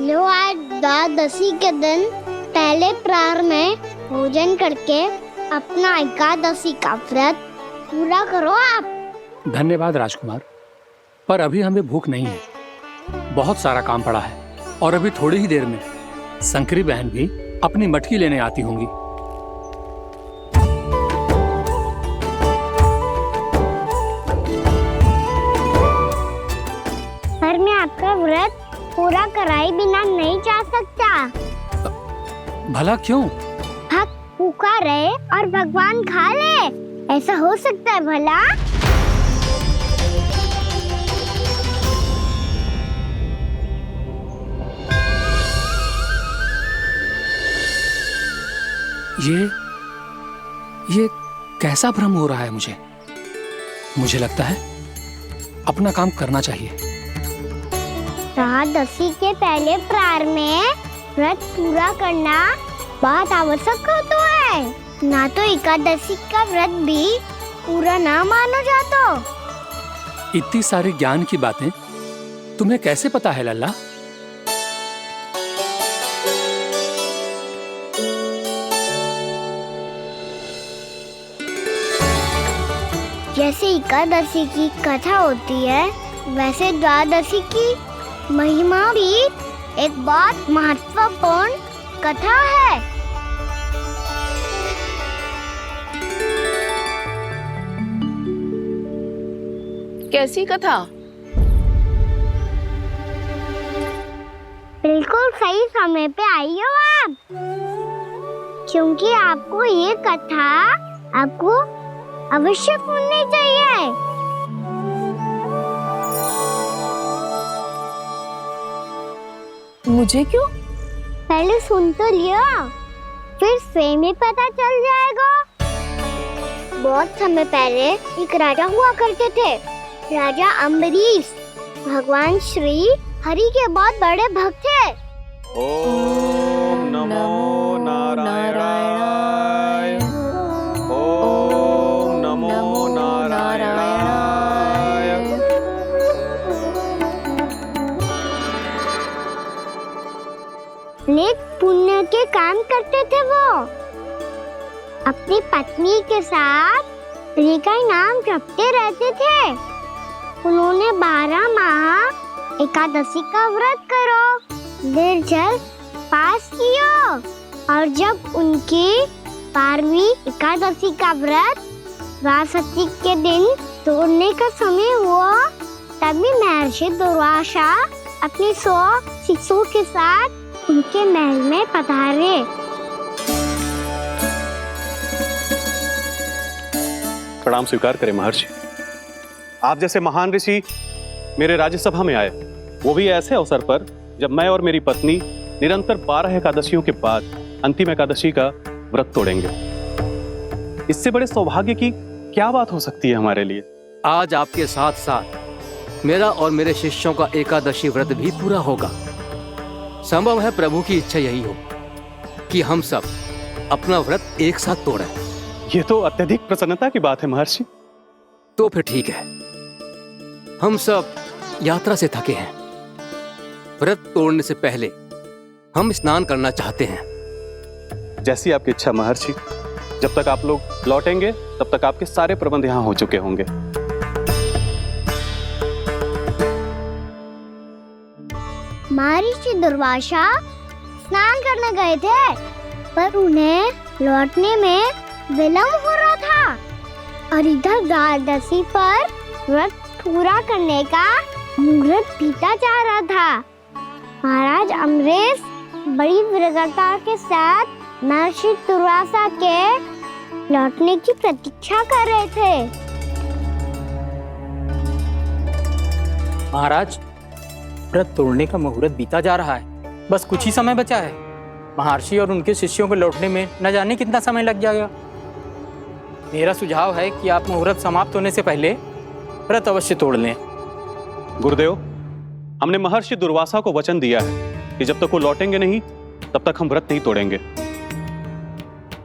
S1: लो, आज द्वादशी के दिन पहले प्रहर में भोजन करके अपना एकादशी का व्रत पूरा करो आप।
S5: धन्यवाद राजकुमार, पर अभी हमें भूख नहीं है। बहुत सारा काम पड़ा है और अभी थोड़ी ही देर में शंकरी बहन भी अपनी मटकी लेने आती होंगी।
S1: पर मैं आपका व्रत पूरा कराए बिना नहीं जा सकता।
S5: भला क्यों?
S1: भक्त भूखा रहे और भगवान खा ले, ऐसा हो सकता है भला?
S5: ये कैसा भ्रम हो रहा है मुझे? मुझे लगता है अपना काम करना चाहिए।
S1: एकादशी के पहले प्रार में व्रत पूरा करना बहुत आवश्यक होता है, ना तो एकादशी का व्रत भी पूरा ना मानो जातो।
S5: इतनी सारी ज्ञान की बातें तुम्हें कैसे पता है लल्ला?
S1: जैसे एकादशी की कथा होती है, वैसे द्वादशी की महिमा भी एक बहुत महत्वपूर्ण कथा है।
S6: कैसी कथा?
S1: बिल्कुल सही समय पे आई हो आप, क्योंकि आपको ये कथा आपको अवश्य सुननी चाहिए।
S9: मुझे क्यों?
S1: पहले सुन तो लियो, फिर स्वयं ही पता चल जाएगा। बहुत समय पहले एक राजा हुआ करते थे, राजा अम्बरीश। भगवान श्री हरि के बहुत बड़े भक्त थे।
S15: ओम नमो नारायणाय। ओम नमो नारायणाय।
S1: नेक पुण्य के काम करते थे वो। अपनी पत्नी के साथ हरि का नाम जपते रहते थे। उन्होंने 12 माह एकादशी का व्रत करो निर्जल पास किया, और जब उनकी 12वीं एकादशी का व्रत द्वादशी के दिन तोड़ने का समय हुआ, तभी महर्षि दुर्वासा अपनी 100 शिष्यों के साथ उनके महल में पधारे।
S15: प्रणाम स्वीकार करें महर्षि। आप जैसे महान ऋषि मेरे राज्यसभा में आए, वो भी ऐसे अवसर पर जब मैं और मेरी पत्नी निरंतर 12 एकादशियों के बाद अंतिम एकादशी का व्रत तोड़ेंगे। इससे बड़े सौभाग्य की क्या बात हो सकती है हमारे लिए?
S5: आज आपके साथ साथ मेरा और मेरे शिष्यों का एकादशी व्रत भी पूरा होगा। संभव है प्रभु की इच्छा यही हो कि हम सब अपना व्रत एक साथ तोड़ें।
S15: ये तो अत्यधिक प्रसन्नता की बात है महर्षि।
S5: तो फिर ठीक है, हम सब यात्रा से थके हैं। व्रत तोड़ने से पहले हम स्नान करना चाहते हैं।
S15: जैसी आपकी इच्छा महर्षि। जब तक आप लोग लौटेंगे तब तक आपके सारे प्रबंध यहाँ हो चुके होंगे।
S1: महर्षि दुर्वासा स्नान करने गए थे, पर उन्हें लौटने में विलंब हो रहा था, और इधर द्वादशी पर व्रत पूरा करने का मुहूर्त बीता जा रहा था। महाराज अम्बरीश बड़ी विरक्ता के साथ महर्षि दुर्वासा के लौटने की प्रतीक्षा कर रहे थे।
S16: महाराज, व्रत तोड़ने का मुहूर्त बीता जा रहा है, बस कुछ ही समय बचा है। महर्षि और उनके शिष्यों को लौटने में न जाने कितना समय लग जाएगा। मेरा सुझाव है कि आप मुहूर्त समाप्त होने से पहले व्रत अवश्य तोड़ लें।
S15: गुरुदेव, हमने महर्षि दुर्वासा को वचन दिया है कि जब तक वो लौटेंगे नहीं तब तक हम व्रत नहीं तोड़ेंगे।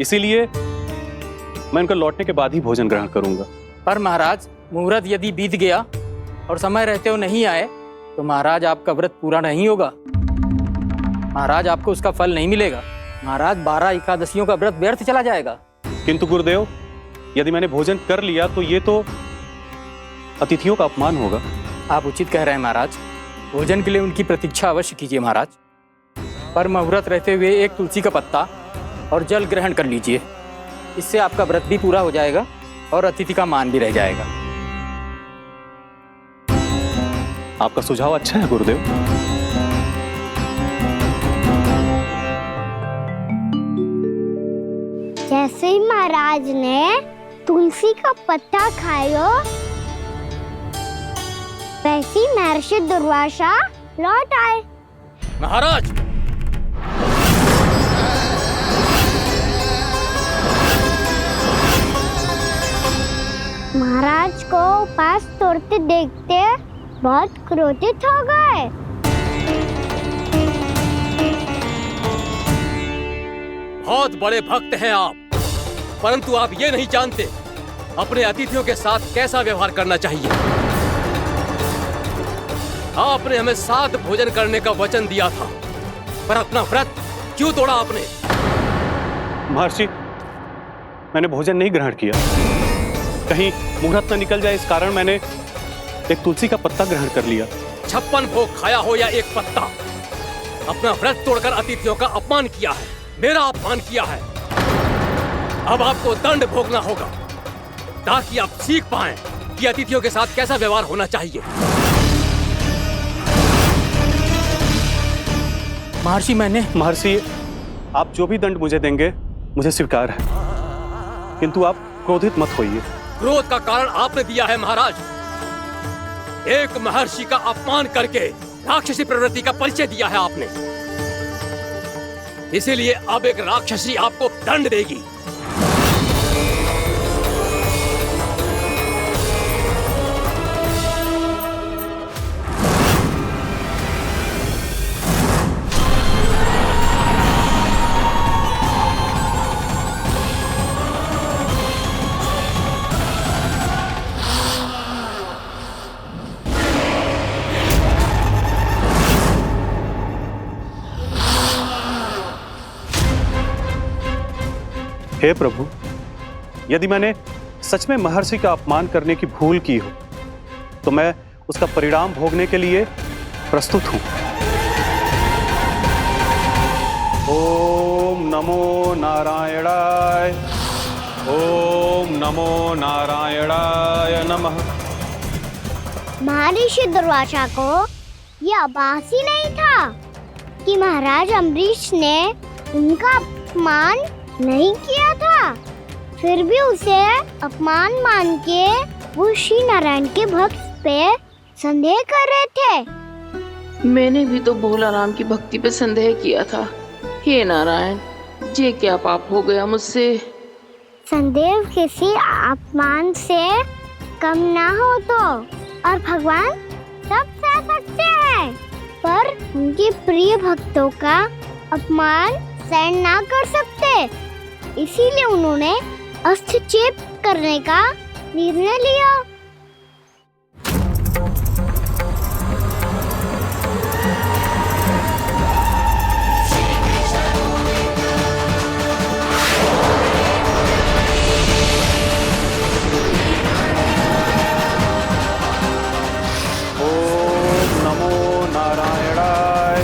S15: इसीलिए मैं उनका लौटने के बाद ही भोजन ग्रहण करूंगा।
S16: पर महाराज, मुहूर्त यदि बीत गया और समय रहते हुए नहीं आए तो महाराज आपका व्रत पूरा नहीं होगा। महाराज, आपको उसका फल नहीं मिलेगा। महाराज, 12 एकादशियों का व्रत व्यर्थ चला जाएगा।
S15: किंतु गुरुदेव, यदि मैंने भोजन कर लिया तो ये तो अतिथियों का अपमान होगा।
S16: आप उचित कह रहे हैं महाराज। भोजन के लिए उनकी प्रतीक्षा अवश्य कीजिए महाराज, पर मुहूर्त रहते हुए एक तुलसी का पत्ता और जल ग्रहण कर लीजिए। इससे आपका व्रत भी पूरा हो जाएगा और अतिथि का मान भी रह जाएगा।
S15: आपका सुझाव अच्छा है गुरुदेव।
S1: जैसे ही महाराज ने तुलसी का पत्ता खाया, वैसे ही महर्षि दुर्वासा लौट आए।
S16: महाराज,
S1: महाराज को उपास तोड़ते देखते बहुत क्रोधित हो गए।
S17: बहुत बड़े भक्त हैं आप, परंतु आप ये नहीं जानते अपने अतिथियों के साथ कैसा व्यवहार करना चाहिए। आपने हमें साथ भोजन करने का वचन दिया था, पर अपना व्रत क्यों तोड़ा आपने?
S15: महर्षि, मैंने भोजन नहीं ग्रहण किया। कहीं मुहूर्त न निकल जाए, इस कारण मैंने एक तुलसी का पत्ता ग्रहण कर लिया।
S17: 56 भोग खाया हो या एक पत्ता, अपना व्रत तोड़कर अतिथियों का अपमान किया है, मेरा अपमान किया है। अब आपको दंड भोगना होगा ताकि आप सीख पाएं कि अतिथियों के साथ कैसा व्यवहार होना चाहिए।
S15: महर्षि, आप जो भी दंड मुझे देंगे मुझे स्वीकार है, किंतु आप क्रोधित मत होइए।
S17: क्रोध का कारण आपने दिया है महाराज। एक महर्षि का अपमान करके राक्षसी प्रवृत्ति का परिचय दिया है आपने, इसीलिए अब एक राक्षसी आपको दंड देगी।
S15: हे प्रभु, यदि मैंने सच में महर्षि का अपमान करने की भूल की हो तो मैं उसका परिणाम भोगने के लिए प्रस्तुत हूं। ओम नमो नारायणाय, ओम नमो नारायणाय नमः।
S1: महर्षि दुर्वासा को यह आभास ही नहीं था कि महाराज अम्बरीश ने उनका अपमान नहीं किया था, फिर भी उसे अपमान मान के वो श्री नारायण के भक्त पे संदेह कर रहे थे।
S6: मैंने भी तो भोला राम की भक्ति पे संदेह किया था। हे नारायण, ये क्या पाप हो गया मुझसे?
S1: संदेह किसी अपमान से कम ना हो तो, और भगवान सब सह सकते हैं, पर उनके प्रिय भक्तों का अपमान सहन ना कर सकते, इसीलिए उन्होंने हस्तक्षेप करने का निर्णय लिया।
S15: ओम नमो नारायणाय।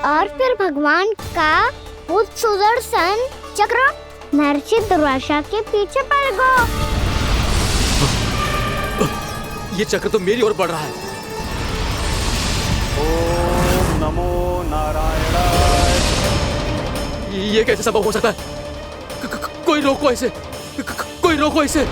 S1: और फिर भगवान का वो सुदर्शन चक्र महर्षि दुर्वासा के पीछे पड़ गया।
S17: ये चक्र तो मेरी ओर बढ़ रहा है।
S15: ओम नमो नारायणाय।
S17: ये कैसे संभव हो सकता है? कोई रोको इसे, कोई रोको इसे।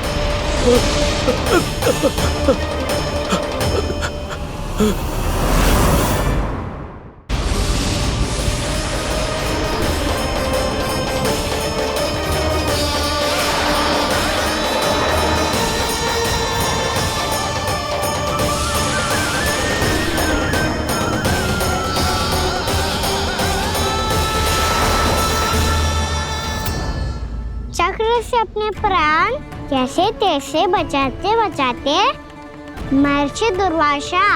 S1: चक्र से अपने प्राण जैसे तैसे बचाते बचाते महर्षि दुर्वासा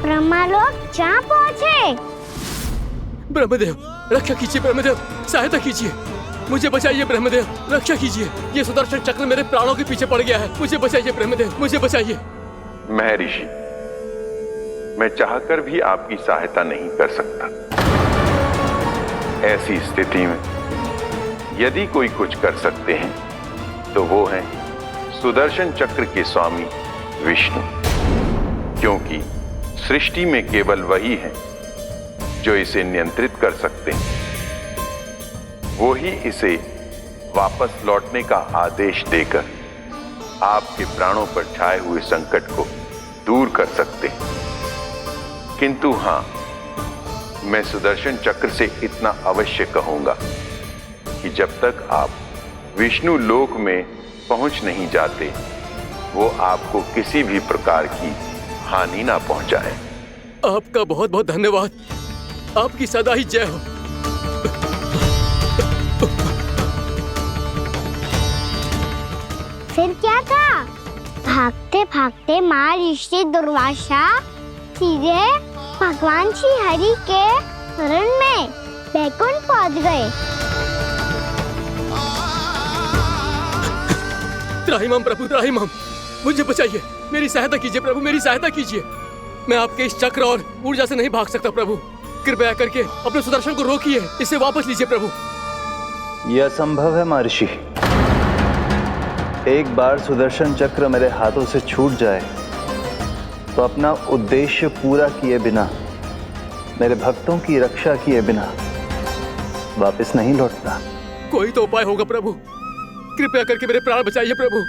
S1: ब्रह्मलोक जा पहुंचे।
S17: ब्रह्मदेव रक्षा कीजिए, ब्रह्मदेव सहायता कीजिए, मुझे बचाइए ब्रह्मदेव, रक्षा कीजिए। ये सुदर्शन चक्र मेरे प्राणों के पीछे पड़ गया है, मुझे बचाइए ब्रह्मदेव, मुझे बचाइए।
S12: महर्षि, मैं चाहकर भी आपकी सहायता नहीं कर सकता। ऐसी स्थिति में यदि कोई कुछ कर सकते हैं तो वो है सुदर्शन चक्र के स्वामी विष्णु, क्योंकि सृष्टि में केवल वही है जो इसे नियंत्रित कर सकते हैं। वो ही इसे वापस लौटने का आदेश देकर आपके प्राणों पर छाए हुए संकट को दूर कर सकते हैं। किंतु हां, मैं सुदर्शन चक्र से इतना अवश्य कहूंगा कि जब तक आप विष्णु लोक में पहुंच नहीं जाते, वो आपको किसी भी प्रकार की हानि ना पहुंचाए।
S17: आपका बहुत बहुत धन्यवाद, आपकी सदा ही जय हो।
S1: फिर क्या था? भागते भागते महर्षि दुर्वासा सीधे भगवान श्री हरि के शरण में बैकुंठ पहुंच गए।
S17: त्राहिमाम प्रभु, त्राहिमाम, मुझे बचाइए, मेरी सहायता कीजिए प्रभु, मेरी सहायता कीजिए। मैं आपके इस चक्र और ऊर्जा से नहीं भाग सकता प्रभु, कृपया करके अपने सुदर्शन को रोकिए, इसे वापस लीजिए प्रभु।
S11: यह असंभव है महर्षि। एक बार सुदर्शन चक्र मेरे हाथों से छूट जाए तो अपना उद्देश्य पूरा किए बिना, मेरे भक्तों की रक्षा किए बिना वापस नहीं लौटता।
S17: कोई तो उपाय होगा प्रभु, कृपया करके मेरे प्राण बचाइए प्रभु।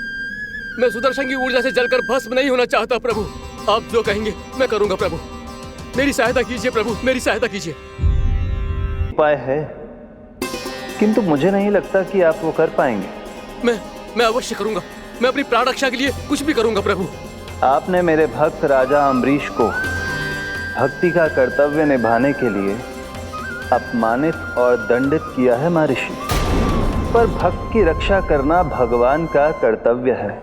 S17: मैं सुदर्शन की ऊर्जा से जलकर भस्म नहीं होना चाहता प्रभु। आप जो कहेंगे मैं करूंगा प्रभु, मेरी सहायता कीजिए प्रभु, मेरी सहायता कीजिए।
S11: उपाय है, किंतु मुझे नहीं लगता कि आप वो कर पाएंगे।
S17: मैं अवश्य करूंगा, मैं अपनी प्राण रक्षा के लिए कुछ भी करूंगा प्रभु।
S11: आपने मेरे भक्त राजा अम्बरीश को भक्ति का कर्तव्य निभाने के लिए अपमानित और दंडित किया है महर्षि, पर भक्त की रक्षा करना भगवान का कर्तव्य है।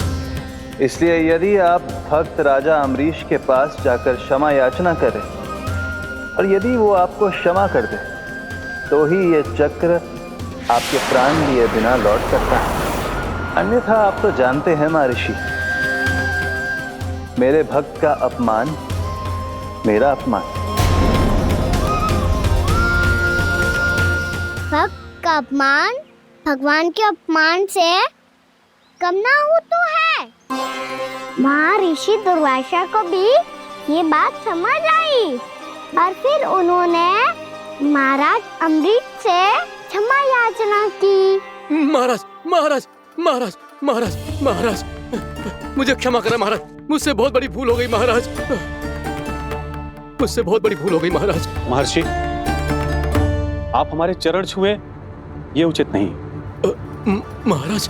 S11: इसलिए यदि आप भक्त राजा अम्बरीश के पास जाकर क्षमा याचना करें और यदि वो आपको क्षमा कर दे तो ही ये चक्र आपके प्राण लिए बिना लौट सकता है। अन्यथा आप तो जानते हैं महर्षि, मेरे भक्त का अपमान मेरा अपमान।
S1: भक्त का अपमान भगवान के अपमान से कम ना हो तो है। महर्षि दुर्वासा को भी ये बात समझ आई और फिर उन्होंने महाराज अम्बरीश से क्षमा याचना की।
S17: महाराज महाराज महाराज महाराज महाराज, मुझे क्षमा करें महाराज, मुझसे बहुत बड़ी भूल हो गई महाराज, मुझसे बहुत बड़ी भूल हो गई महाराज।
S15: महर्षि, आप हमारे चरण छुए ये उचित नहीं।
S17: महाराज,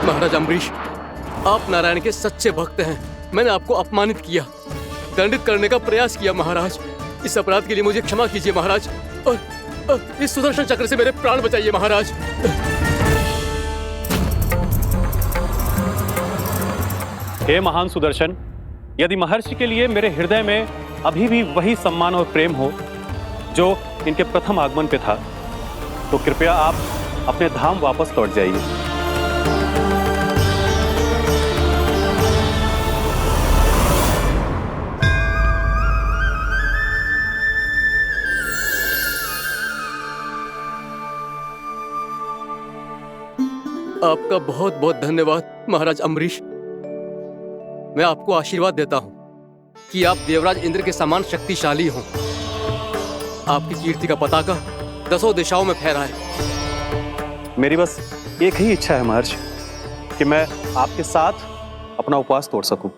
S17: महाराज अम्बरीश, आप नारायण के सच्चे भक्त हैं। मैंने आपको अपमानित किया, दंडित करने का प्रयास किया महाराज। इस अपराध के लिए मुझे क्षमा कीजिए महाराज, और इस सुदर्शन चक्र से मेरे प्राण बचाइए महाराज।
S15: हे महान सुदर्शन, यदि महर्षि के लिए मेरे हृदय में अभी भी वही सम्मान और प्रेम हो जो इनके प्रथम आगमन पे था, तो कृपया आप अपने धाम वापस लौट जाइए।
S17: आपका बहुत बहुत धन्यवाद महाराज अम्बरीश। मैं आपको आशीर्वाद देता हूं कि आप देवराज इंद्र के समान शक्तिशाली हों। आपकी कीर्ति का पताका दसों दिशाओं में फहराए।
S15: मेरी बस एक ही इच्छा है महर्षि, कि मैं आपके साथ अपना उपवास तोड़ सकूं।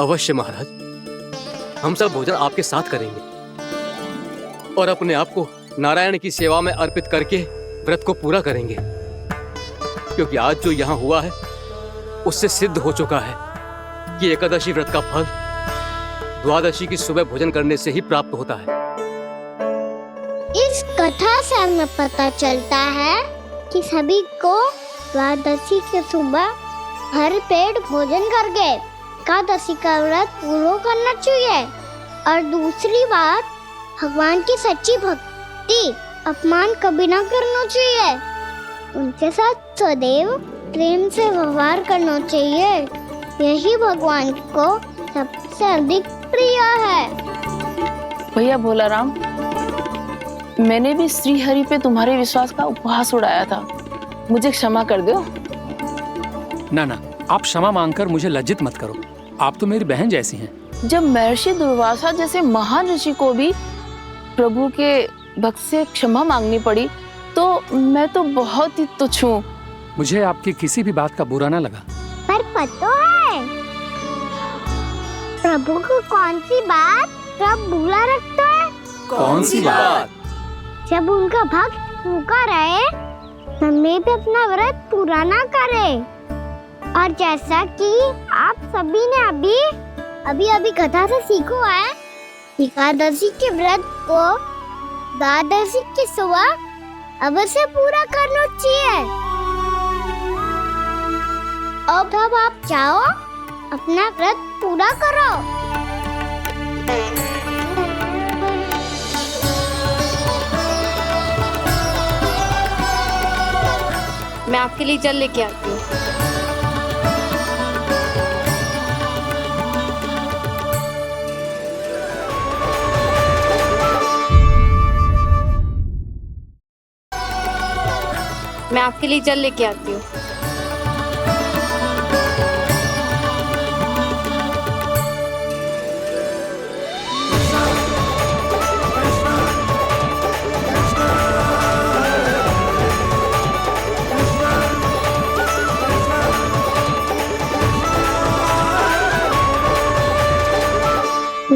S17: अवश्य महाराज, हम सब भोजन आपके साथ करेंगे और अपने आप को नारायण की सेवा में अर्पित करके व्रत को पूरा करेंगे, क्योंकि आज जो यहाँ हुआ है उससे सिद्ध हो चुका है कि एकादशी व्रत का फल द्वादशी की सुबह भोजन करने से ही प्राप्त होता है।
S1: इस कथा से हमें पता चलता है कि सभी को द्वादशी के सुबह हर पेट भोजन करके एकादशी का व्रत पूरा करना चाहिए। और दूसरी बात, भगवान की सच्ची भक्ति अपमान कभी ना करना चाहिए। उनके साथ सदैव प्रेम से व्यवहार करना चाहिए। यही भगवान को सबसे अधिक प्रिय है।
S6: भैया भोलाराम, मैंने भी श्री हरि पे तुम्हारे विश्वास का उपहास उड़ाया था, मुझे क्षमा कर दो।
S17: ना ना, आप क्षमा मांगकर मुझे लज्जित मत करो, आप तो मेरी बहन जैसी हैं।
S6: जब महर्षि दुर्वासा जैसे महान ऋषि को भी प्रभु के भक्त से क्षमा मांगनी पड़ी, तो मैं तो बहुत ही तुच्छ हूँ।
S17: मुझे आपकी किसी भी बात का बुरा ना लगा।
S1: पर पता है प्रभु को कौन सी बात कब बुरा रखता है?
S17: कौन सी बात?
S1: जब उनका भक्त भूखा रहे, समय पे अपना व्रत पूरा ना करे। और जैसा कि आप सभी ने अभी कथा से सीखो है, एकादशी के व्रत को द्वादशी की सुबह अवश्य पूरा करना चाहिए। अब आप जाओ, अपना व्रत पूरा करो।
S2: मैं आपके लिए जल लेके आती हूँ। मैं आपके लिए जल लेके आती हूँ।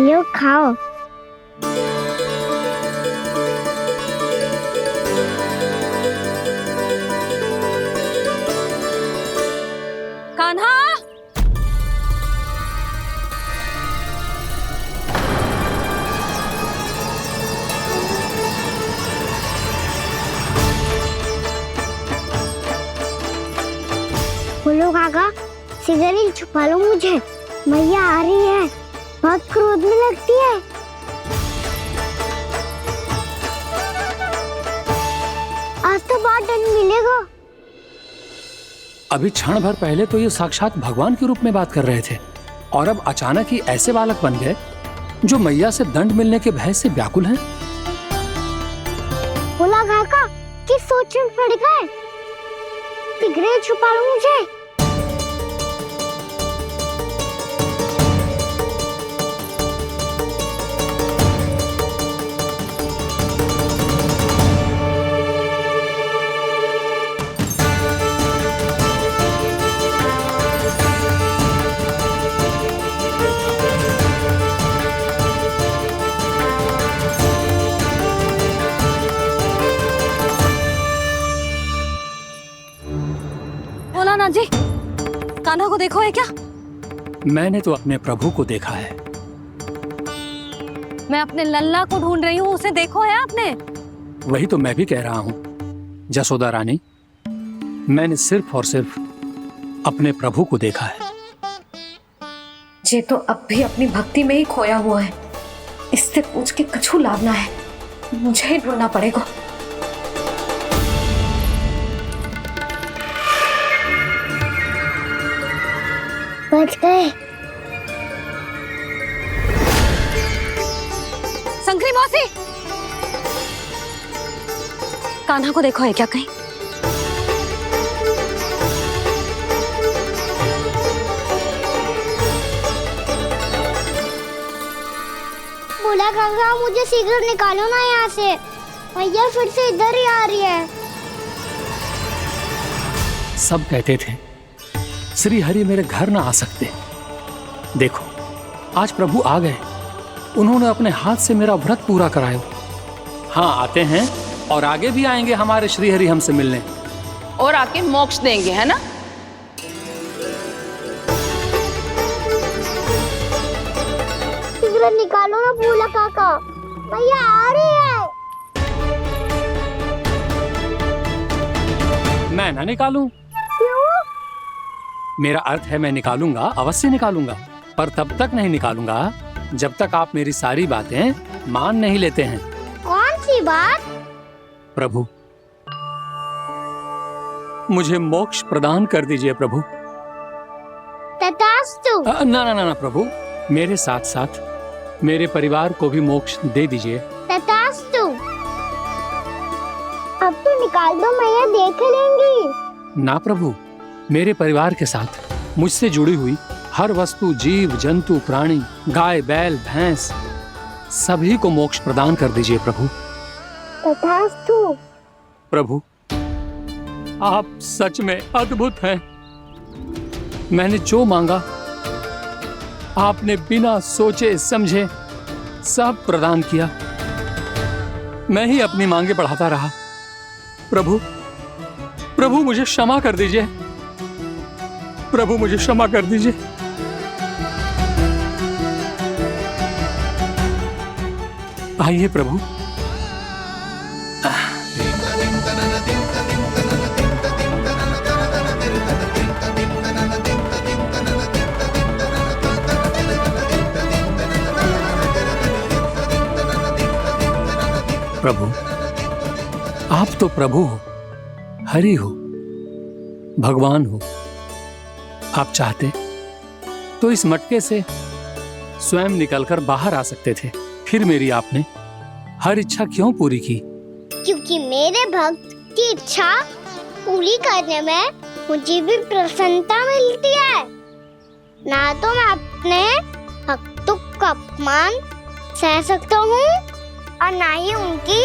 S1: यो खाओ।
S2: कान्हा,
S1: बोलो काका, सिगरेट छुपा लो मुझे, मैया आ रही है, बहुत क्रोध में लगती है। आज तो बहुत दंड मिलेगा।
S17: अभी क्षण भर पहले तो ये साक्षात भगवान के रूप में बात कर रहे थे, और अब अचानक ही ऐसे बालक बन गए जो मैया से दंड मिलने के भय से व्याकुल हैं।
S1: बोला काका, किस सोच में पड़ गए? सिगरेट छुपा लो मुझे।
S2: भोलानाथ जी, कान्हा को देखो है क्या?
S17: मैंने तो अपने प्रभु को देखा है।
S2: मैं अपने लल्ला को ढूंढ रही हूँ, उसे देखो है आपने?
S17: वही तो मैं भी कह रहा हूँ जसोदा रानी, मैंने सिर्फ और सिर्फ अपने प्रभु को देखा है।
S2: ये तो अब भी अपनी भक्ति में ही खोया हुआ है, इससे पूछ के कछु लाभ ना है, मुझे ही ढूंढना पड़ेगा।
S1: बच गए।
S2: शंकरी मौसी, कान्हा को देखो है क्या कहीं?
S1: बोला काका, मुझे सिगरेट निकालो ना यहाँ से, भैया फिर से इधर ही आ रही है।
S17: सब कहते थे श्री हरि मेरे घर ना आ सकते, देखो आज प्रभु आ गए, उन्होंने अपने हाथ से मेरा व्रत पूरा कराया। हाँ, आते हैं और आगे भी आएंगे हमारे श्री हरि हमसे मिलने,
S6: और आके मोक्ष देंगे, है ना?
S1: सिगरेट निकालो ना बोला काका, भैया आ रही है।
S17: मैं ना निकालूं?
S16: मेरा अर्थ है मैं निकालूंगा, अवश्य निकालूंगा, पर तब तक नहीं निकालूंगा जब तक आप मेरी सारी बातें मान नहीं लेते हैं।
S1: कौन सी बात?
S16: प्रभु, मुझे मोक्ष प्रदान कर दीजिए प्रभु।
S1: तथास्तु।
S16: ना ना ना ना प्रभु, मेरे साथ साथ मेरे परिवार को भी मोक्ष दे दीजिए।
S1: तथास्तु। अब तो निकाल दो, मैया देख लेंगी।
S16: ना प्रभु, मेरे परिवार के साथ मुझसे जुड़ी हुई हर वस्तु, जीव जंतु, प्राणी, गाय बैल भैंस, सभी को मोक्ष प्रदान कर दीजिए प्रभु।
S1: तथास्तु।
S16: प्रभु, आप सच में अद्भुत हैं। मैंने जो मांगा आपने बिना सोचे समझे सब प्रदान किया। मैं ही अपनी मांगे बढ़ाता रहा। प्रभु, प्रभु मुझे क्षमा कर दीजिए। प्रभु मुझे क्षमा कर दीजिए। आइए प्रभु। प्रभु, आप तो प्रभु हो, हरि हो, भगवान हो। आप चाहते तो इस मटके से स्वयं निकलकर बाहर आ सकते थे, फिर मेरी आपने हर इच्छा क्यों पूरी की?
S1: क्योंकि मेरे भक्त की इच्छा पूरी करने में मुझे भी प्रसन्नता मिलती है। ना तो मैं अपने भक्तों का अपमान सह सकता हूँ और ना ही उनकी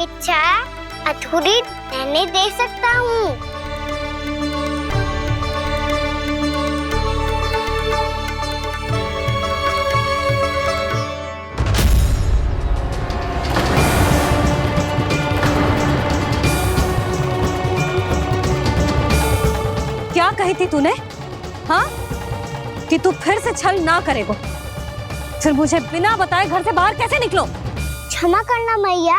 S1: इच्छा अधूरी रहने दे सकता हूँ।
S2: क्या कही थी तूने? हाँ, कि तू फिर से छल ना करेगा। फिर मुझे बिना बताए घर से बाहर कैसे निकलो?
S1: क्षमा करना मैया,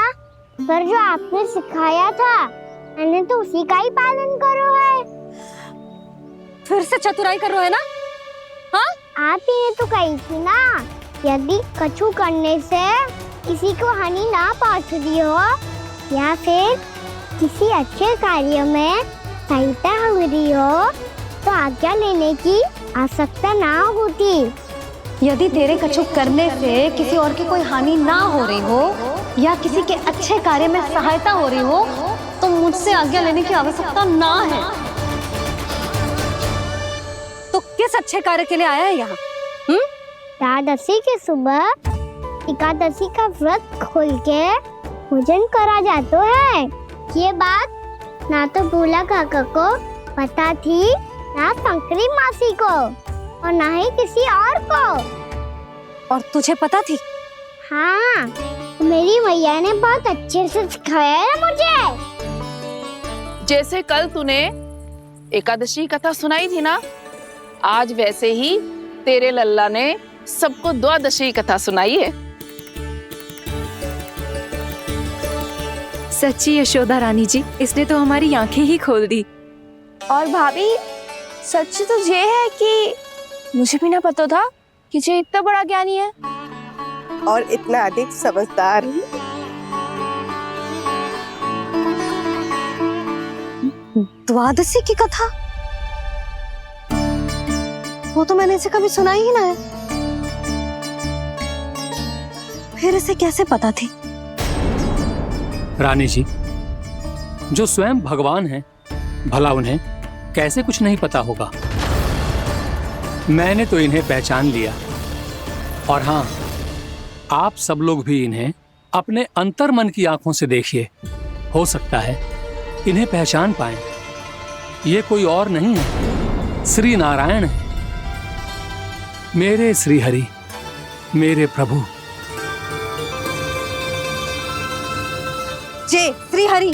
S1: पर जो आपने सिखाया था मैंने तो उसी का ही पालन करो है।
S2: फिर से चतुराई कर रहे हो है ना? हाँ?
S1: आप ही ने तो कही थी ना, यदि कछु करने से किसी को हानि ना पहुंचती हो या फिर किसी अच्छे कार्य में सहायता मिली हो तो आज्ञा लेने की आवश्यकता ना होती।
S2: यदि तेरे कछु करने से किसी और की कोई हानि ना हो रही हो या किसी के अच्छे कार्य में सहायता हो रही हो तो मुझसे आज्ञा लेने की आवश्यकता ना है। तो किस अच्छे कार्य के लिए आया है यहाँ?
S1: एकादशी के सुबह एकादशी का व्रत खोल के भोजन करा जाता है। ये बात ना तो भोला काका को पता थी, ना शंकरी मासी को और ना ही किसी और को।
S2: और तुझे पता थी?
S1: हाँ, मेरी मैया ने बहुत अच्छे से सिखाया है मुझे।
S6: जैसे कल तूने एकादशी कथा सुनाई थी ना, आज वैसे ही तेरे लल्ला ने सबको द्वादशी कथा सुनाई है।
S7: सच्ची यशोदा रानी जी, इसने तो हमारी आंखें ही खोल दी।
S9: और भाभी, सच तो ये है कि मुझे भी ना पता था कि ये इतना बड़ा ज्ञानी है
S18: और इतना अधिक समझदार।
S2: द्वादशी की कथा? वो तो मैंने इसे कभी सुना ही ना है। फिर इसे कैसे पता थी?
S16: रानी जी, जो स्वयं भगवान हैं, भला उन्हें कैसे कुछ नहीं पता होगा? मैंने तो इन्हें पहचान लिया। और हाँ, आप सब लोग भी इन्हें अपने अंतर मन की आंखों से देखिए, हो सकता है इन्हें पहचान पाएं। ये कोई और नहीं है, श्री नारायण है, मेरे श्री हरि, मेरे प्रभु।
S2: जय श्री हरि।